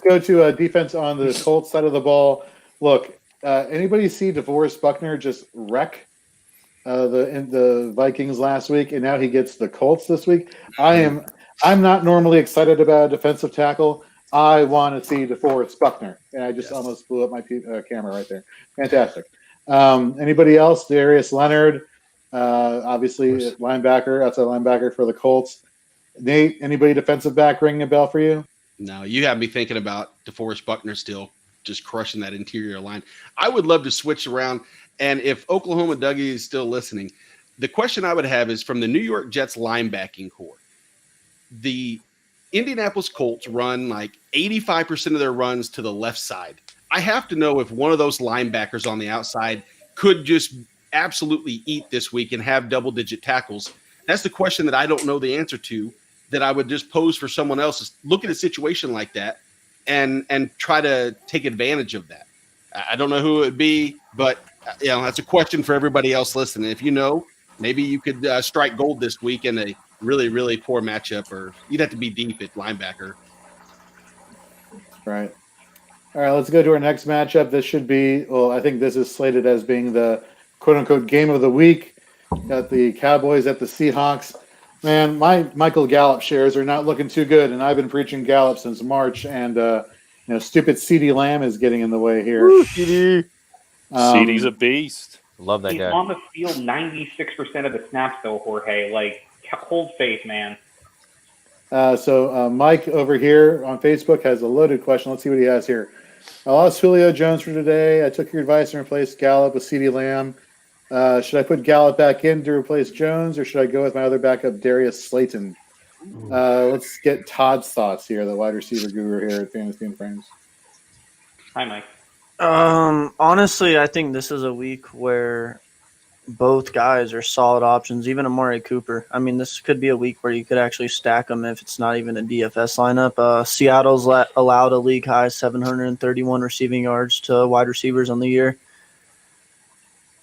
go to defense on the Colts side of the ball. Look, anybody see DeForest Buckner just wreck the Vikings last week, and now he gets the Colts this week? I'm not normally excited about a defensive tackle. I want to see DeForest Buckner, and I just almost blew up my camera right there. Fantastic. Anybody else? Darius Leonard, obviously linebacker, outside linebacker for the Colts. Nate, anybody defensive back ringing a bell for you?
No, you have me thinking about DeForest Buckner still just crushing that interior line. I would love to switch around, and if Oklahoma Dougie is still listening, the question I would have is from the New York Jets linebacking core. The Indianapolis Colts run like 85% of their runs to the left side. I have to know if one of those linebackers on the outside could just absolutely eat this week and have double-digit tackles. That's the question that I don't know the answer to, that I would just pose for someone else. Is look at a situation like that and try to take advantage of that. I don't know who it would be, but that's a question for everybody else listening. If you know, maybe you could strike gold this week in a really, really poor matchup, or you'd have to be deep at linebacker.
Right. All right, let's go to our next matchup. This should be, I think this is slated as being the quote-unquote game of the week. Got the Cowboys at the Seahawks. Man, my Michael Gallup shares are not looking too good, and I've been preaching Gallup since March, and stupid CeeDee Lamb is getting in the way here.
CeeDee's a beast.
Love that
He's
guy.
on the field 96% of the snaps, though, Jorge. Hold faith, man.
So Mike over here on Facebook has a loaded question. Let's see what he has here. I lost Julio Jones for today. I took your advice and replaced Gallup with CeeDee Lamb. Should I put Gallup back in to replace Jones, or should I go with my other backup, Darius Slayton? Let's get Todd's thoughts here, the wide receiver guru here at Fantasy and Frames.
Hi, Mike.
Honestly, I think this is a week where both guys are solid options, even Amari Cooper. I mean, this could be a week where you could actually stack them if it's not even a DFS lineup. Seattle's allowed a league high 731 receiving yards to wide receivers on the year.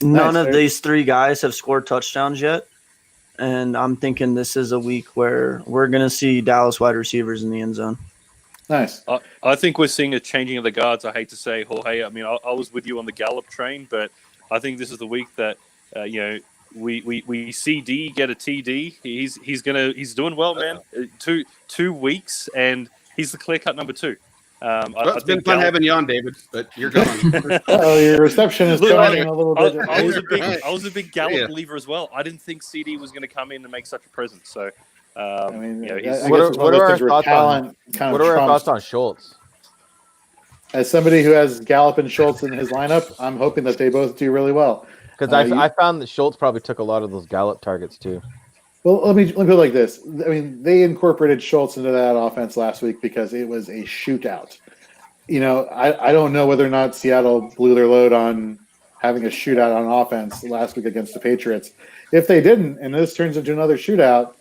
None of these three guys have scored touchdowns yet, and I'm thinking this is a week where we're going to see Dallas wide receivers in the end zone.
Nice.
I think we're seeing a changing of the guards. I hate to say, Jorge. I mean, I was with you on the Gallup train, but I think this is the week that we see D get a TD. He's doing well, man. 2 weeks, and he's the clear cut number 2.
It's been fun having you on, David, but you're gone.
Oh, your reception is coming in a little bit.
I was a big Gallup believer as well. I didn't think CD was going to come in and make such a presence. So,
what are our thoughts on Schultz?
As somebody who has Gallup and Schultz in his lineup, I'm hoping that they both do really well.
Because I found that Schultz probably took a lot of those Gallup targets too.
Well, let me put it like this. I mean, they incorporated Schultz into that offense last week because it was a shootout. I don't know whether or not Seattle blew their load on having a shootout on offense last week against the Patriots. If they didn't, and this turns into another shootout,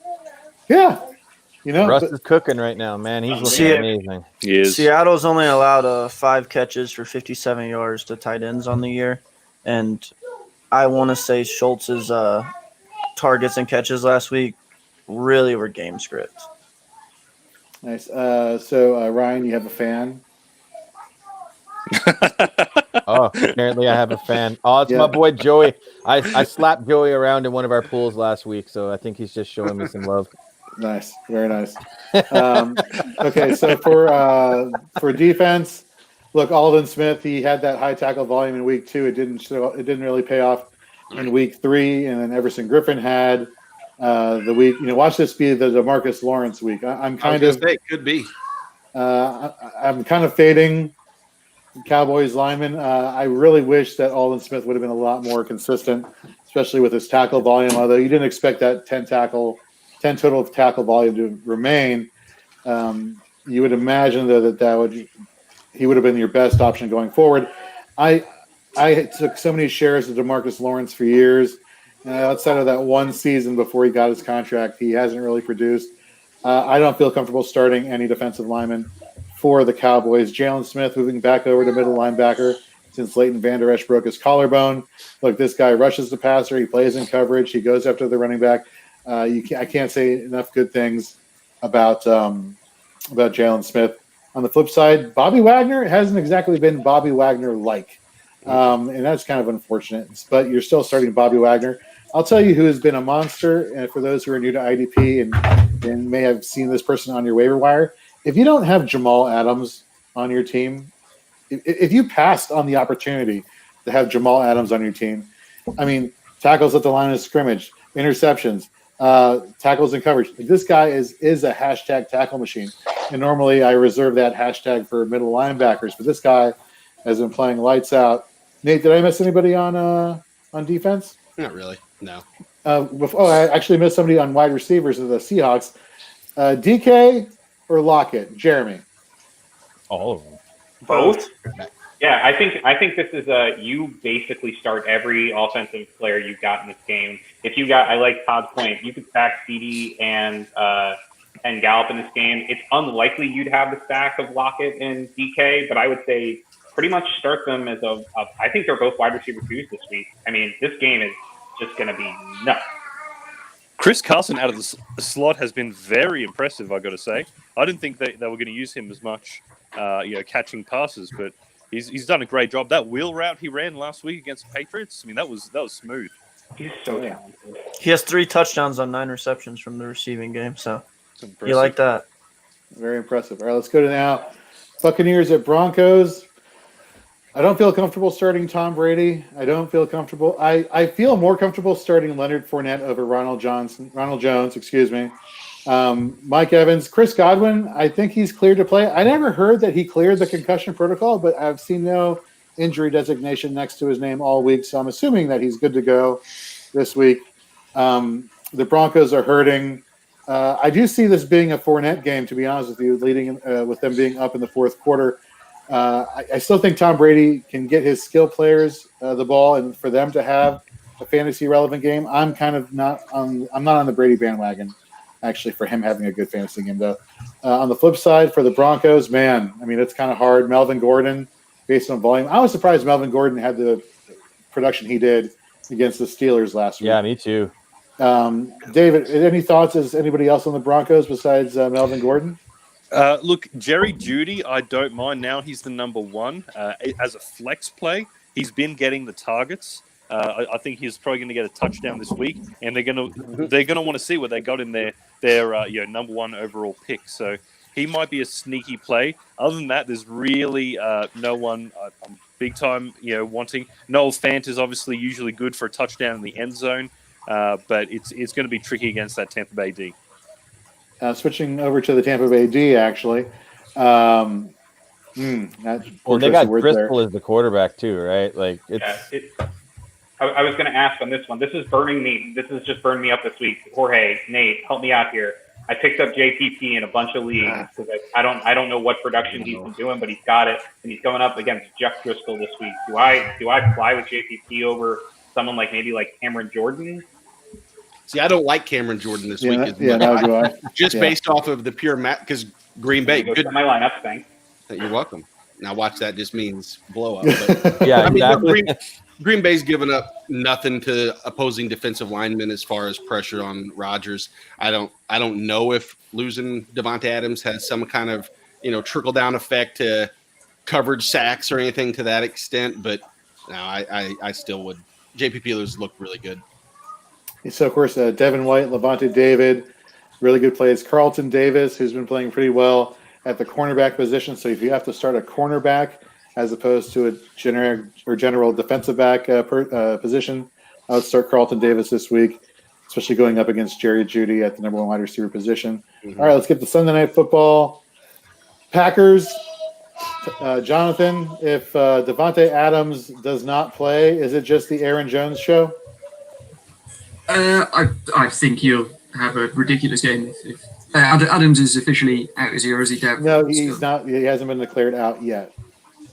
Russ is cooking right now, man. He's looking amazing.
He is.
Seattle's only allowed 5 catches for 57 yards to tight ends on the year, and I want to say Schultz's targets and catches last week really were game script.
Nice. So Ryan, you have a fan?
Oh, apparently I have a fan. Oh, it's my boy Joey. I slapped Joey around in one of our pools last week, so I think he's just showing me some love.
Nice, very nice. Okay, so for defense, look, Aldon Smith, he had that high tackle volume in week 2. It didn't really pay off in week 3, and then Everson Griffin had the week. Watch this be the DeMarcus Lawrence week. I'm kind of fading Cowboys linemen. I really wish that Aldon Smith would have been a lot more consistent, especially with his tackle volume. Although you didn't expect that 10 total tackle volume to remain, you would imagine though that he would have been your best option going forward. I took so many shares of DeMarcus Lawrence for years, and outside of that one season before he got his contract, he hasn't really produced. I don't feel comfortable starting any defensive lineman for the Cowboys. Jalen Smith moving back over to middle linebacker since Leighton Vander Esch broke his collarbone. Look, this guy rushes the passer. He plays in coverage. He goes after the running back. I can't say enough good things about Jalen Smith. On the flip side, Bobby Wagner hasn't exactly been Bobby Wagner-like, and that's kind of unfortunate. But you're still starting Bobby Wagner. I'll tell you who has been a monster, and for those who are new to IDP and may have seen this person on your waiver wire, if you don't have Jamal Adams on your team, if you passed on the opportunity to have Jamal Adams on your team, I mean, tackles at the line of scrimmage, interceptions, tackles and coverage. This guy is a hashtag tackle machine. And normally I reserve that hashtag for middle linebackers, but this guy has been playing lights out. Nate, did I miss anybody on defense?
Not really. No.
I actually missed somebody on wide receivers of the Seahawks. DK or Lockett? Jeremy.
All of them.
Both? Yeah, I think this is you basically start every offensive player you've got in this game. If you got, I like Todd's point, you could stack CD and Gallup in this game. It's unlikely you'd have the stack of Lockett and DK, but I would say pretty much start them as I think they're both wide receiver 2s this week. I mean, this game is just going to be nuts.
Chris Carson out of the slot has been very impressive, I've got to say. I didn't think they were going to use him as much, catching passes, but he's done a great job. That wheel route he ran last week against the Patriots, I mean, that was smooth.
He's so talented.
He has 3 touchdowns on 9 receptions from the receiving game, so you like that.
Very impressive. All right, let's go to now Buccaneers at Broncos. I don't feel comfortable starting Tom Brady. I don't feel comfortable. I feel more comfortable starting Leonard Fournette over Ronald Jones, Mike Evans, Chris Godwin. I think he's cleared to play. I never heard that he cleared the concussion protocol, but I've seen no injury designation next to his name all week, so I'm assuming that he's good to go this week. The Broncos are hurting. I do see this being a Fournette game, to be honest with you, leading with them being up in the fourth quarter. I still think Tom Brady can get his skill players the ball, and for them to have a fantasy relevant game, I'm not on the Brady bandwagon. Actually, for him having a good fantasy game, though. On the flip side, for the Broncos, man, I mean, it's kind of hard. Melvin Gordon, based on volume, I was surprised Melvin Gordon had the production he did against the Steelers last week.
Yeah, me too.
David, any thoughts? Is anybody else on the Broncos besides Melvin Gordon?
Look, Jerry Jeudy, I don't mind now. He's the number one as a flex play. He's been getting the targets. I think he's probably going to get a touchdown this week, and they're going to want to see what they got in their number one overall pick. So he might be a sneaky play. Other than that, there's really no one I'm big time wanting. Noel Fant is obviously usually good for a touchdown in the end zone, but it's going to be tricky against that Tampa Bay D.
Switching over to the Tampa Bay D, actually. Well,
they got Driscoll as the quarterback too, right? Like
I was going to ask on this one. This is burning me. This has just burned me up this week. Jorge, Nate, help me out here. I picked up JPP in a bunch of leagues because I don't know what production he's been doing, but he's got it, and he's going up against Jeff Driscoll this week. Do I fly with JPP over someone like Cameron Jordan?
See, I don't like Cameron Jordan this week.
Yeah, no, do I.
Just based off of the pure because Green Bay.
Good. My lineup, thanks.
You're welcome. Now watch that just means blow up.
But, yeah, exactly.
Green Bay's given up nothing to opposing defensive linemen as far as pressure on Rodgers. I don't know if losing Devontae Adams has some kind of trickle down effect to coverage sacks or anything to that extent. But no, I still would. JP Peelers look really good.
So, of course, Devin White, Levante David, really good plays. Carlton Davis, who's been playing pretty well at the cornerback position. So if you have to start a cornerback as opposed to a general defensive back position, I would start Carlton Davis this week, especially going up against Jerry Jeudy at the number one wide receiver position. Mm-hmm. All right, let's get to Sunday Night Football. Packers, Jonathan, if Devontae Adams does not play, is it just the Aaron Jones show?
I think he'll have a ridiculous game if Adams is officially out. Is he, or is he doubtful?
No, he's not. He hasn't been declared out yet.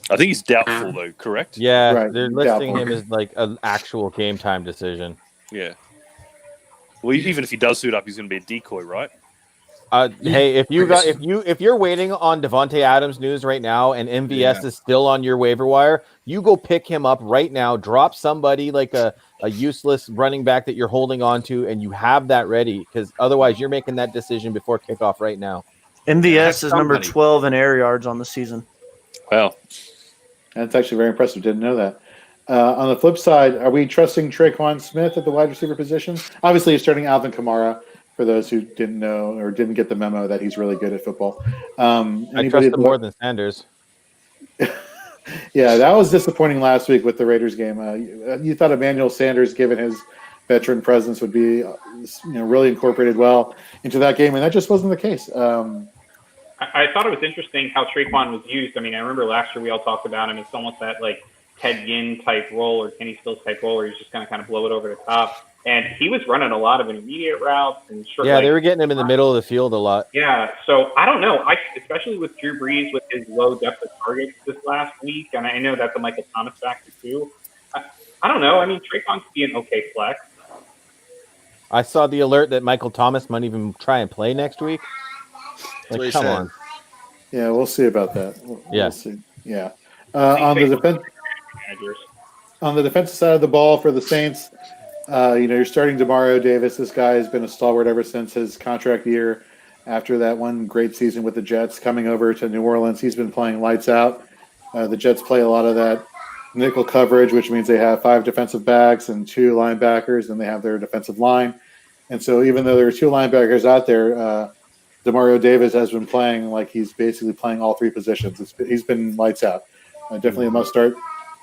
I think he's doubtful, though, correct?
Yeah,
right.
They're listing him as like an actual game time decision.
Yeah. Well, even if he does suit up, he's going to be a decoy, right?
Hey, if you're waiting on Devontae Adams news right now and MVS is still on your waiver wire, you go pick him up right now. Drop somebody like a useless running back that you're holding on to, and you have that ready, because otherwise you're making that decision before kickoff right now.
MVS is number 12 in air yards on the season.
Wow.
That's actually very impressive. Didn't know that. On the flip side, are we trusting Traquan Smith at the wide receiver position? Obviously, you're starting Alvin Kamara, for those who didn't know or didn't get the memo that he's really good at football.
I trust him more than Sanders.
Yeah, that was disappointing last week with the Raiders game. You thought Emmanuel Sanders, given his veteran presence, would be really incorporated well into that game, and that just wasn't the case.
I thought it was interesting how Traquan was used. I mean, I remember last year we all talked about him. It's almost that like Ted Ginn type role or Kenny Stills type role where he's just going to kind of blow it over the top. And he was running a lot of intermediate routes and short.
Yeah, they were getting him in the middle of the field a lot.
Yeah, so I don't know. Especially with Drew Brees with his low depth of targets this last week, and I know that's a Michael Thomas factor too. I don't know. I mean, Traquan could be an okay flex.
I saw the alert that Michael Thomas might even try and play next week. Like, come on.
Yeah, we'll see about that. We'll see. Yeah. On the defensive side of the ball for the Saints, you're starting Demario Davis. This guy has been a stalwart ever since his contract year. After that one great season with the Jets, coming over to New Orleans, he's been playing lights out. The Jets play a lot of that nickel coverage, which means they have 5 defensive backs and 2 linebackers, and they have their defensive line. And so even though there are 2 linebackers out there, Demario Davis has been playing like he's basically playing all 3 positions. He's been lights out. Definitely a must start.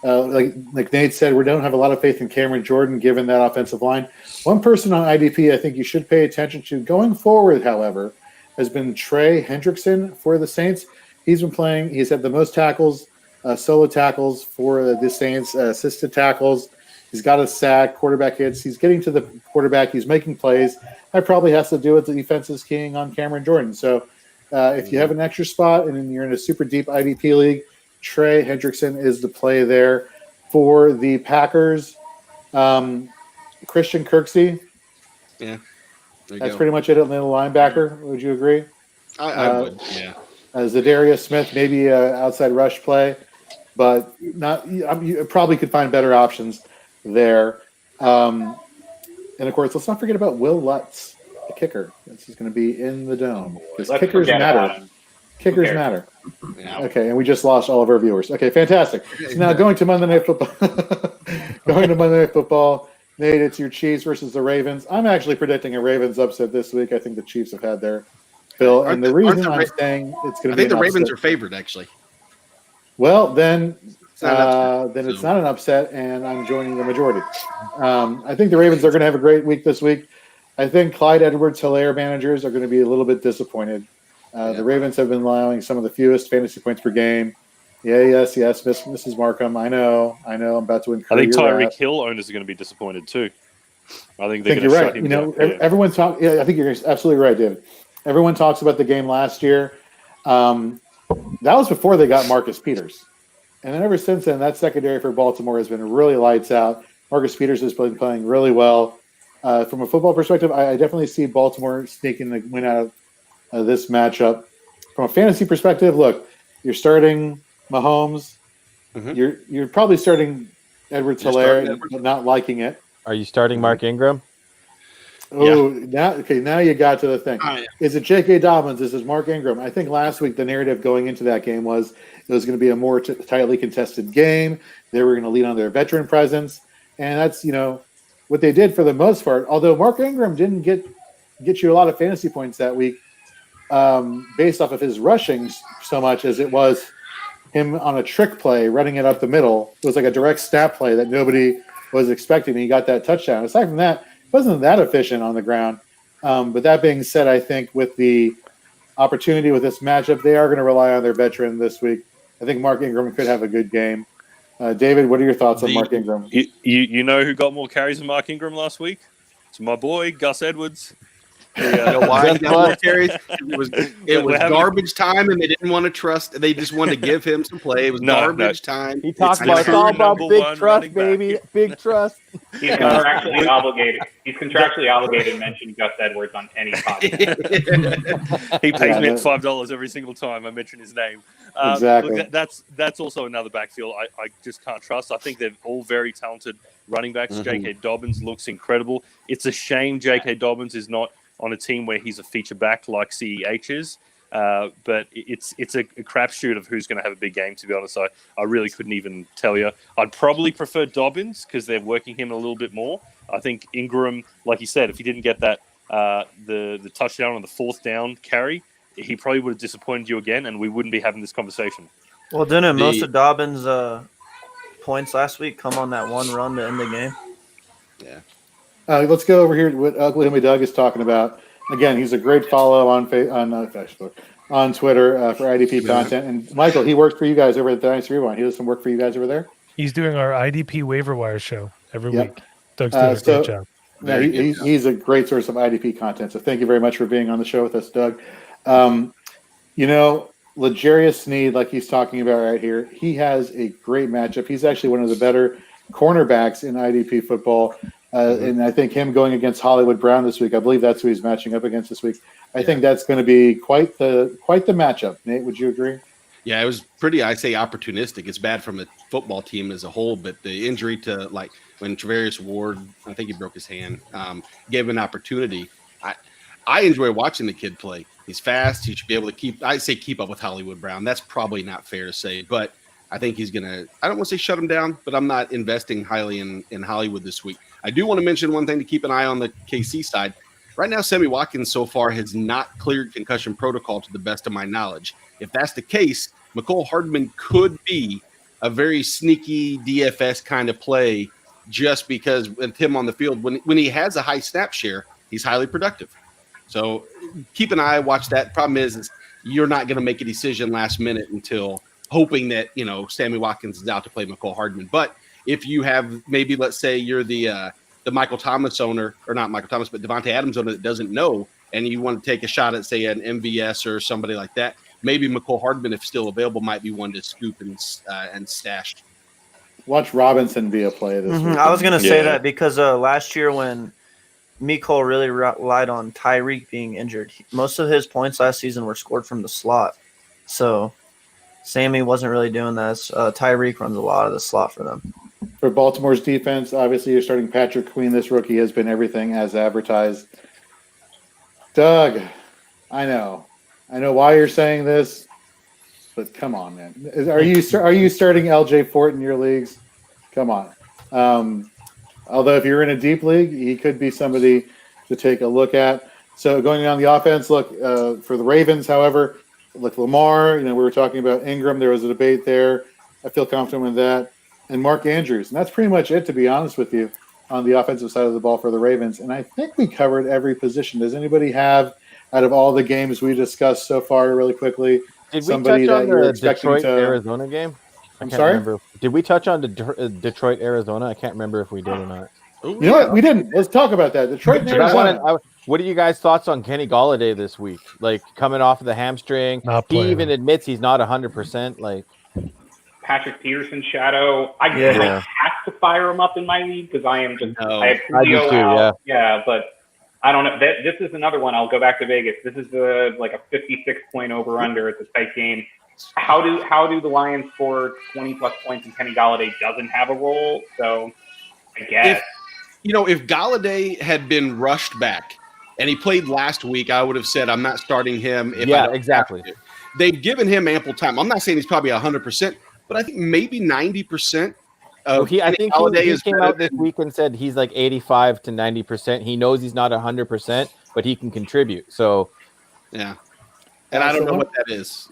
Like Nate said, we don't have a lot of faith in Cameron Jordan given that offensive line. One person on IDP I think you should pay attention to going forward, however, has been Trey Hendrickson for the Saints. He's been playing. He's had the most tackles, solo tackles for the Saints, assisted tackles. He's He's got a sack, quarterback hits. He's getting to the quarterback. He's making plays. That probably has to do with the defense is keying on Cameron Jordan. So if you have an extra spot and you're in a super deep IDP league, Trey Hendrickson is the play there. For the Packers, Christian Kirksey.
Yeah.
That's pretty much it at middle linebacker. Would you agree?
I would, yeah.
Zadarius Smith, maybe outside rush play, but not. You probably could find better options there. And of course, let's not forget about Will Lutz, the kicker. This is going to be in the dome because kickers matter. Kickers matter.
Yeah.
Okay, and we just lost all of our viewers. Okay, fantastic. So now going to Monday Night Football. Nate, it's your Chiefs versus the Ravens. I'm actually predicting a Ravens upset this week. I think the Chiefs have had their fill, and the reason I'm saying it's going to be
I think the Ravens are favored, actually.
Well, then
It's not
it's not an upset, and I'm joining the majority. I think the Ravens are going to have a great week this week. I think Clyde Edwards-Helaire managers are going to be a little bit disappointed. The Ravens have been allowing some of the fewest fantasy points per game. Yes, Mrs. Markham. I know. I'm about to incur
I think
your
Tyreek
wrath.
Hill owners are going to be disappointed too. I think
I
they're
think
going
you're
to
right.
shut him
You know,
down. Yeah.
everyone talk. Yeah, I think you're absolutely right, David. Everyone talks about the game last year. That was before they got Marcus Peters, and then ever since then, that secondary for Baltimore has been really lights out. Marcus Peters has been playing really well. From a football perspective, I definitely see Baltimore sneaking the win out of this matchup. From a fantasy perspective, look, you're starting Mahomes.
Mhm.
You're probably starting Edwards-Helaire and not liking it.
Are you starting Mark Ingram?
Oh, now you got to the thing. Is it J.K. Dobbins? Is it Mark Ingram? I think last week the narrative going into that game was it was going to be a more tightly contested game. They were going to lean on their veteran presence, and that's what they did for the most part. Although Mark Ingram didn't get you a lot of fantasy points that week, based off of his rushing so much as it was him on a trick play, running it up the middle. It was like a direct snap play that nobody was expecting, and he got that touchdown. Aside from that, he wasn't that efficient on the ground. But that being said, I think with the opportunity with this matchup, they are going to rely on their veteran this week. I think Mark Ingram could have a good game. David, what are your thoughts on Mark Ingram?
You know who got more carries than Mark Ingram last week? It's my boy, Gus Edwards.
You know why he got more carries? It was garbage time, and they didn't want to trust. They just wanted to give him some play. It was garbage time.
He talked about it's all about big trust, baby. Big trust.
He's contractually obligated. He's contractually obligated to mention Gus Edwards on any podcast.
He pays me $5 every single time I mention his name.
Exactly.
Look, that's also another backfield I just can't trust. I think they're all very talented running backs. J.K. Dobbins looks incredible. It's a shame J.K. Dobbins is not on a team where he's a feature back like CEH is. But it's a crapshoot of who's going to have a big game, to be honest. I really couldn't even tell you. I'd probably prefer Dobbins because they're working him a little bit more. I think Ingram, like you said, if he didn't get that the touchdown on the fourth down carry, he probably would have disappointed you again, and we wouldn't be having this conversation.
Well, didn't most of Dobbins' points last week come on that one run to end the game?
Yeah.
Let's go over here to what Ugly Homie Doug is talking about. Again, he's a great follow on Facebook, on Twitter for IDP content. And Michael, he works for you guys over at the Dynasty Rewind. He does some work for you guys over there.
He's doing our IDP waiver wire show every week. Doug's doing a great job.
Yeah, he's a great source of IDP content. So thank you very much for being on the show with us, Doug. L'Jarius Sneed, like he's talking about right here, he has a great matchup. He's actually one of the better cornerbacks in IDP football. And I think him going against Hollywood Brown this week, I believe that's who he's matching up against this week. I think that's going to be quite the matchup. Nate, would you agree?
Yeah, it was pretty, I say, opportunistic. It's bad from a football team as a whole, but the injury to, like, when Travarius Ward, I think he broke his hand, gave an opportunity. I enjoy watching the kid play. He's fast. He should be able to keep up with Hollywood Brown. That's probably not fair to say, but I think he's going to – I don't want to say shut him down, but I'm not investing highly in Hollywood this week. I do want to mention one thing to keep an eye on the KC side. Right now, Sammy Watkins so far has not cleared concussion protocol to the best of my knowledge. If that's the case, McCole Hardman could be a very sneaky DFS kind of play just because with him on the field, when he has a high snap share, he's highly productive. So keep an eye, watch that. Problem is you're not going to make a decision last minute until hoping that, Sammy Watkins is out to play McCole Hardman. But if you have maybe, let's say you're the Michael Thomas owner, or not Michael Thomas, but Devontae Adams owner that doesn't know, and you want to take a shot at, say, an MVS or somebody like that, maybe McCole Hardman, if still available, might be one to scoop and stash.
Watch Robinson be a play this week.
I was going to say that because last year when Mecole really relied on Tyreek being injured, most of his points last season were scored from the slot. So Sammy wasn't really doing that. Tyreek runs a lot of the slot for them.
For Baltimore's defense, obviously you're starting Patrick Queen. This rookie has been everything as advertised. Doug, I know why you're saying this, but come on, man. Are you starting LJ Fort in your leagues? Come on. Although if you're in a deep league, he could be somebody to take a look at. So going on the offense, look, for the Ravens, however, look, Lamar, we were talking about Ingram. There was a debate there. I feel confident with that. And Mark Andrews. And that's pretty much it, to be honest with you, on the offensive side of the ball for the Ravens. And I think we covered every position. Does anybody have, out of all the games we discussed so far, really quickly,
Did we
somebody
touch on
that you're
the
expecting to
Detroit-Arizona game?
I'm sorry?
Remember. Did we touch on Detroit-Arizona? I can't remember if we did or not.
You know what? We didn't. Let's talk about that. Detroit and Arizona.
What are you guys' thoughts on Kenny Golladay this week? Like, coming off of the hamstring.
He
even admits he's not 100%. Like,
Patrick Peterson's shadow. I have to fire him up in my league because I am just I have Julio out. Yeah, but I don't know. This is another one. I'll go back to Vegas. This is like a 56-point over/under. It's a tight game. How do the Lions score 20+ points and Kenny Golladay doesn't have a role? So I guess
if Golladay had been rushed back and he played last week, I would have said I'm not starting him.
Exactly.
They've given him ample time. I'm not saying he's probably 100%. But I think maybe 90% of
I think he came out this week and said he's like 85 to 90%. He knows he's not 100%, but he can contribute. So,
yeah. And I don't know what that is,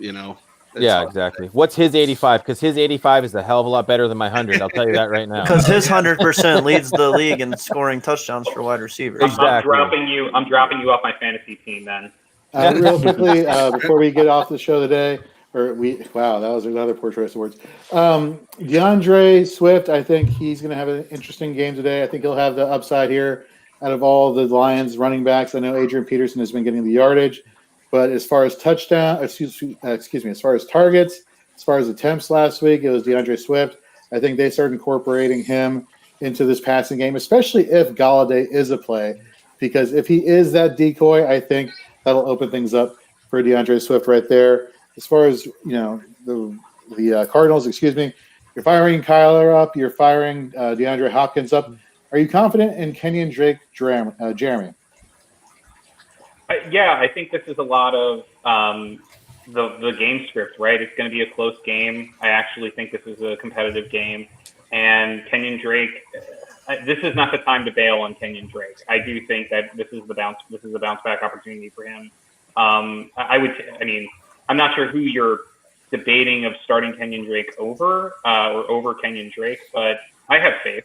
exactly. What's his 85? Because his 85 is a hell of a lot better than my 100. I'll tell you that right now.
Because his 100% leads the league in scoring touchdowns for wide receivers.
Exactly.
I'm dropping you off my fantasy team then.
Real quickly, before we get off the show today, that was another poor choice of words. DeAndre Swift, I think he's going to have an interesting game today. I think he'll have the upside here out of all the Lions running backs. I know Adrian Peterson has been getting the yardage, but as far as as far as targets, as far as attempts last week, it was DeAndre Swift. I think they started incorporating him into this passing game, especially if Golladay is a play, because if he is that decoy, I think that'll open things up for DeAndre Swift right there. As far as the Cardinals, you're firing Kyler up, you're firing DeAndre Hopkins up. Are you confident in Kenyon Drake, Jeremy?
I think this is a lot of the game script, right? It's going to be a close game. I actually think this is a competitive game, and Kenyon Drake. This is not the time to bail on Kenyon Drake. I do think that this is a bounce back opportunity for him. I'm not sure who you're debating of starting Kenyon Drake over or over Kenyon Drake, but I have faith.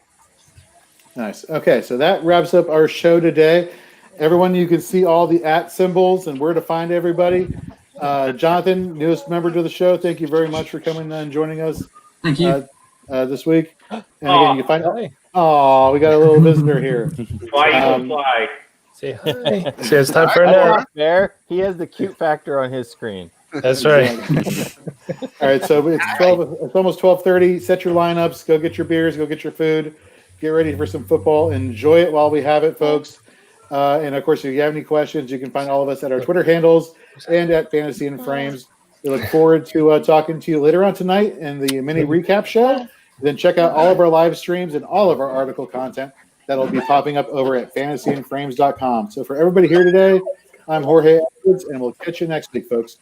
Nice. Okay, so that wraps up our show today. Everyone, you can see all the @ symbols and where to find everybody. Jonathan, newest member to the show, thank you very much for coming and joining us.
Thank you.
This week. And again, you can find. Oh, we got a little visitor here.
Fly.
Say hi. So it's time for a nap.
There, he has the cute factor on his screen.
That's right.
All right, so it's almost 12:30. Set your lineups. Go get your beers. Go get your food. Get ready for some football. Enjoy it while we have it, folks. And of course, if you have any questions, you can find all of us at our Twitter handles and at Fantasy and Frames. We look forward to talking to you later on tonight in the mini recap show. Then check out all of our live streams and all of our article content that'll be popping up over at fantasyandframes.com. So for everybody here today, I'm Jorge Edwards, and we'll catch you next week, folks.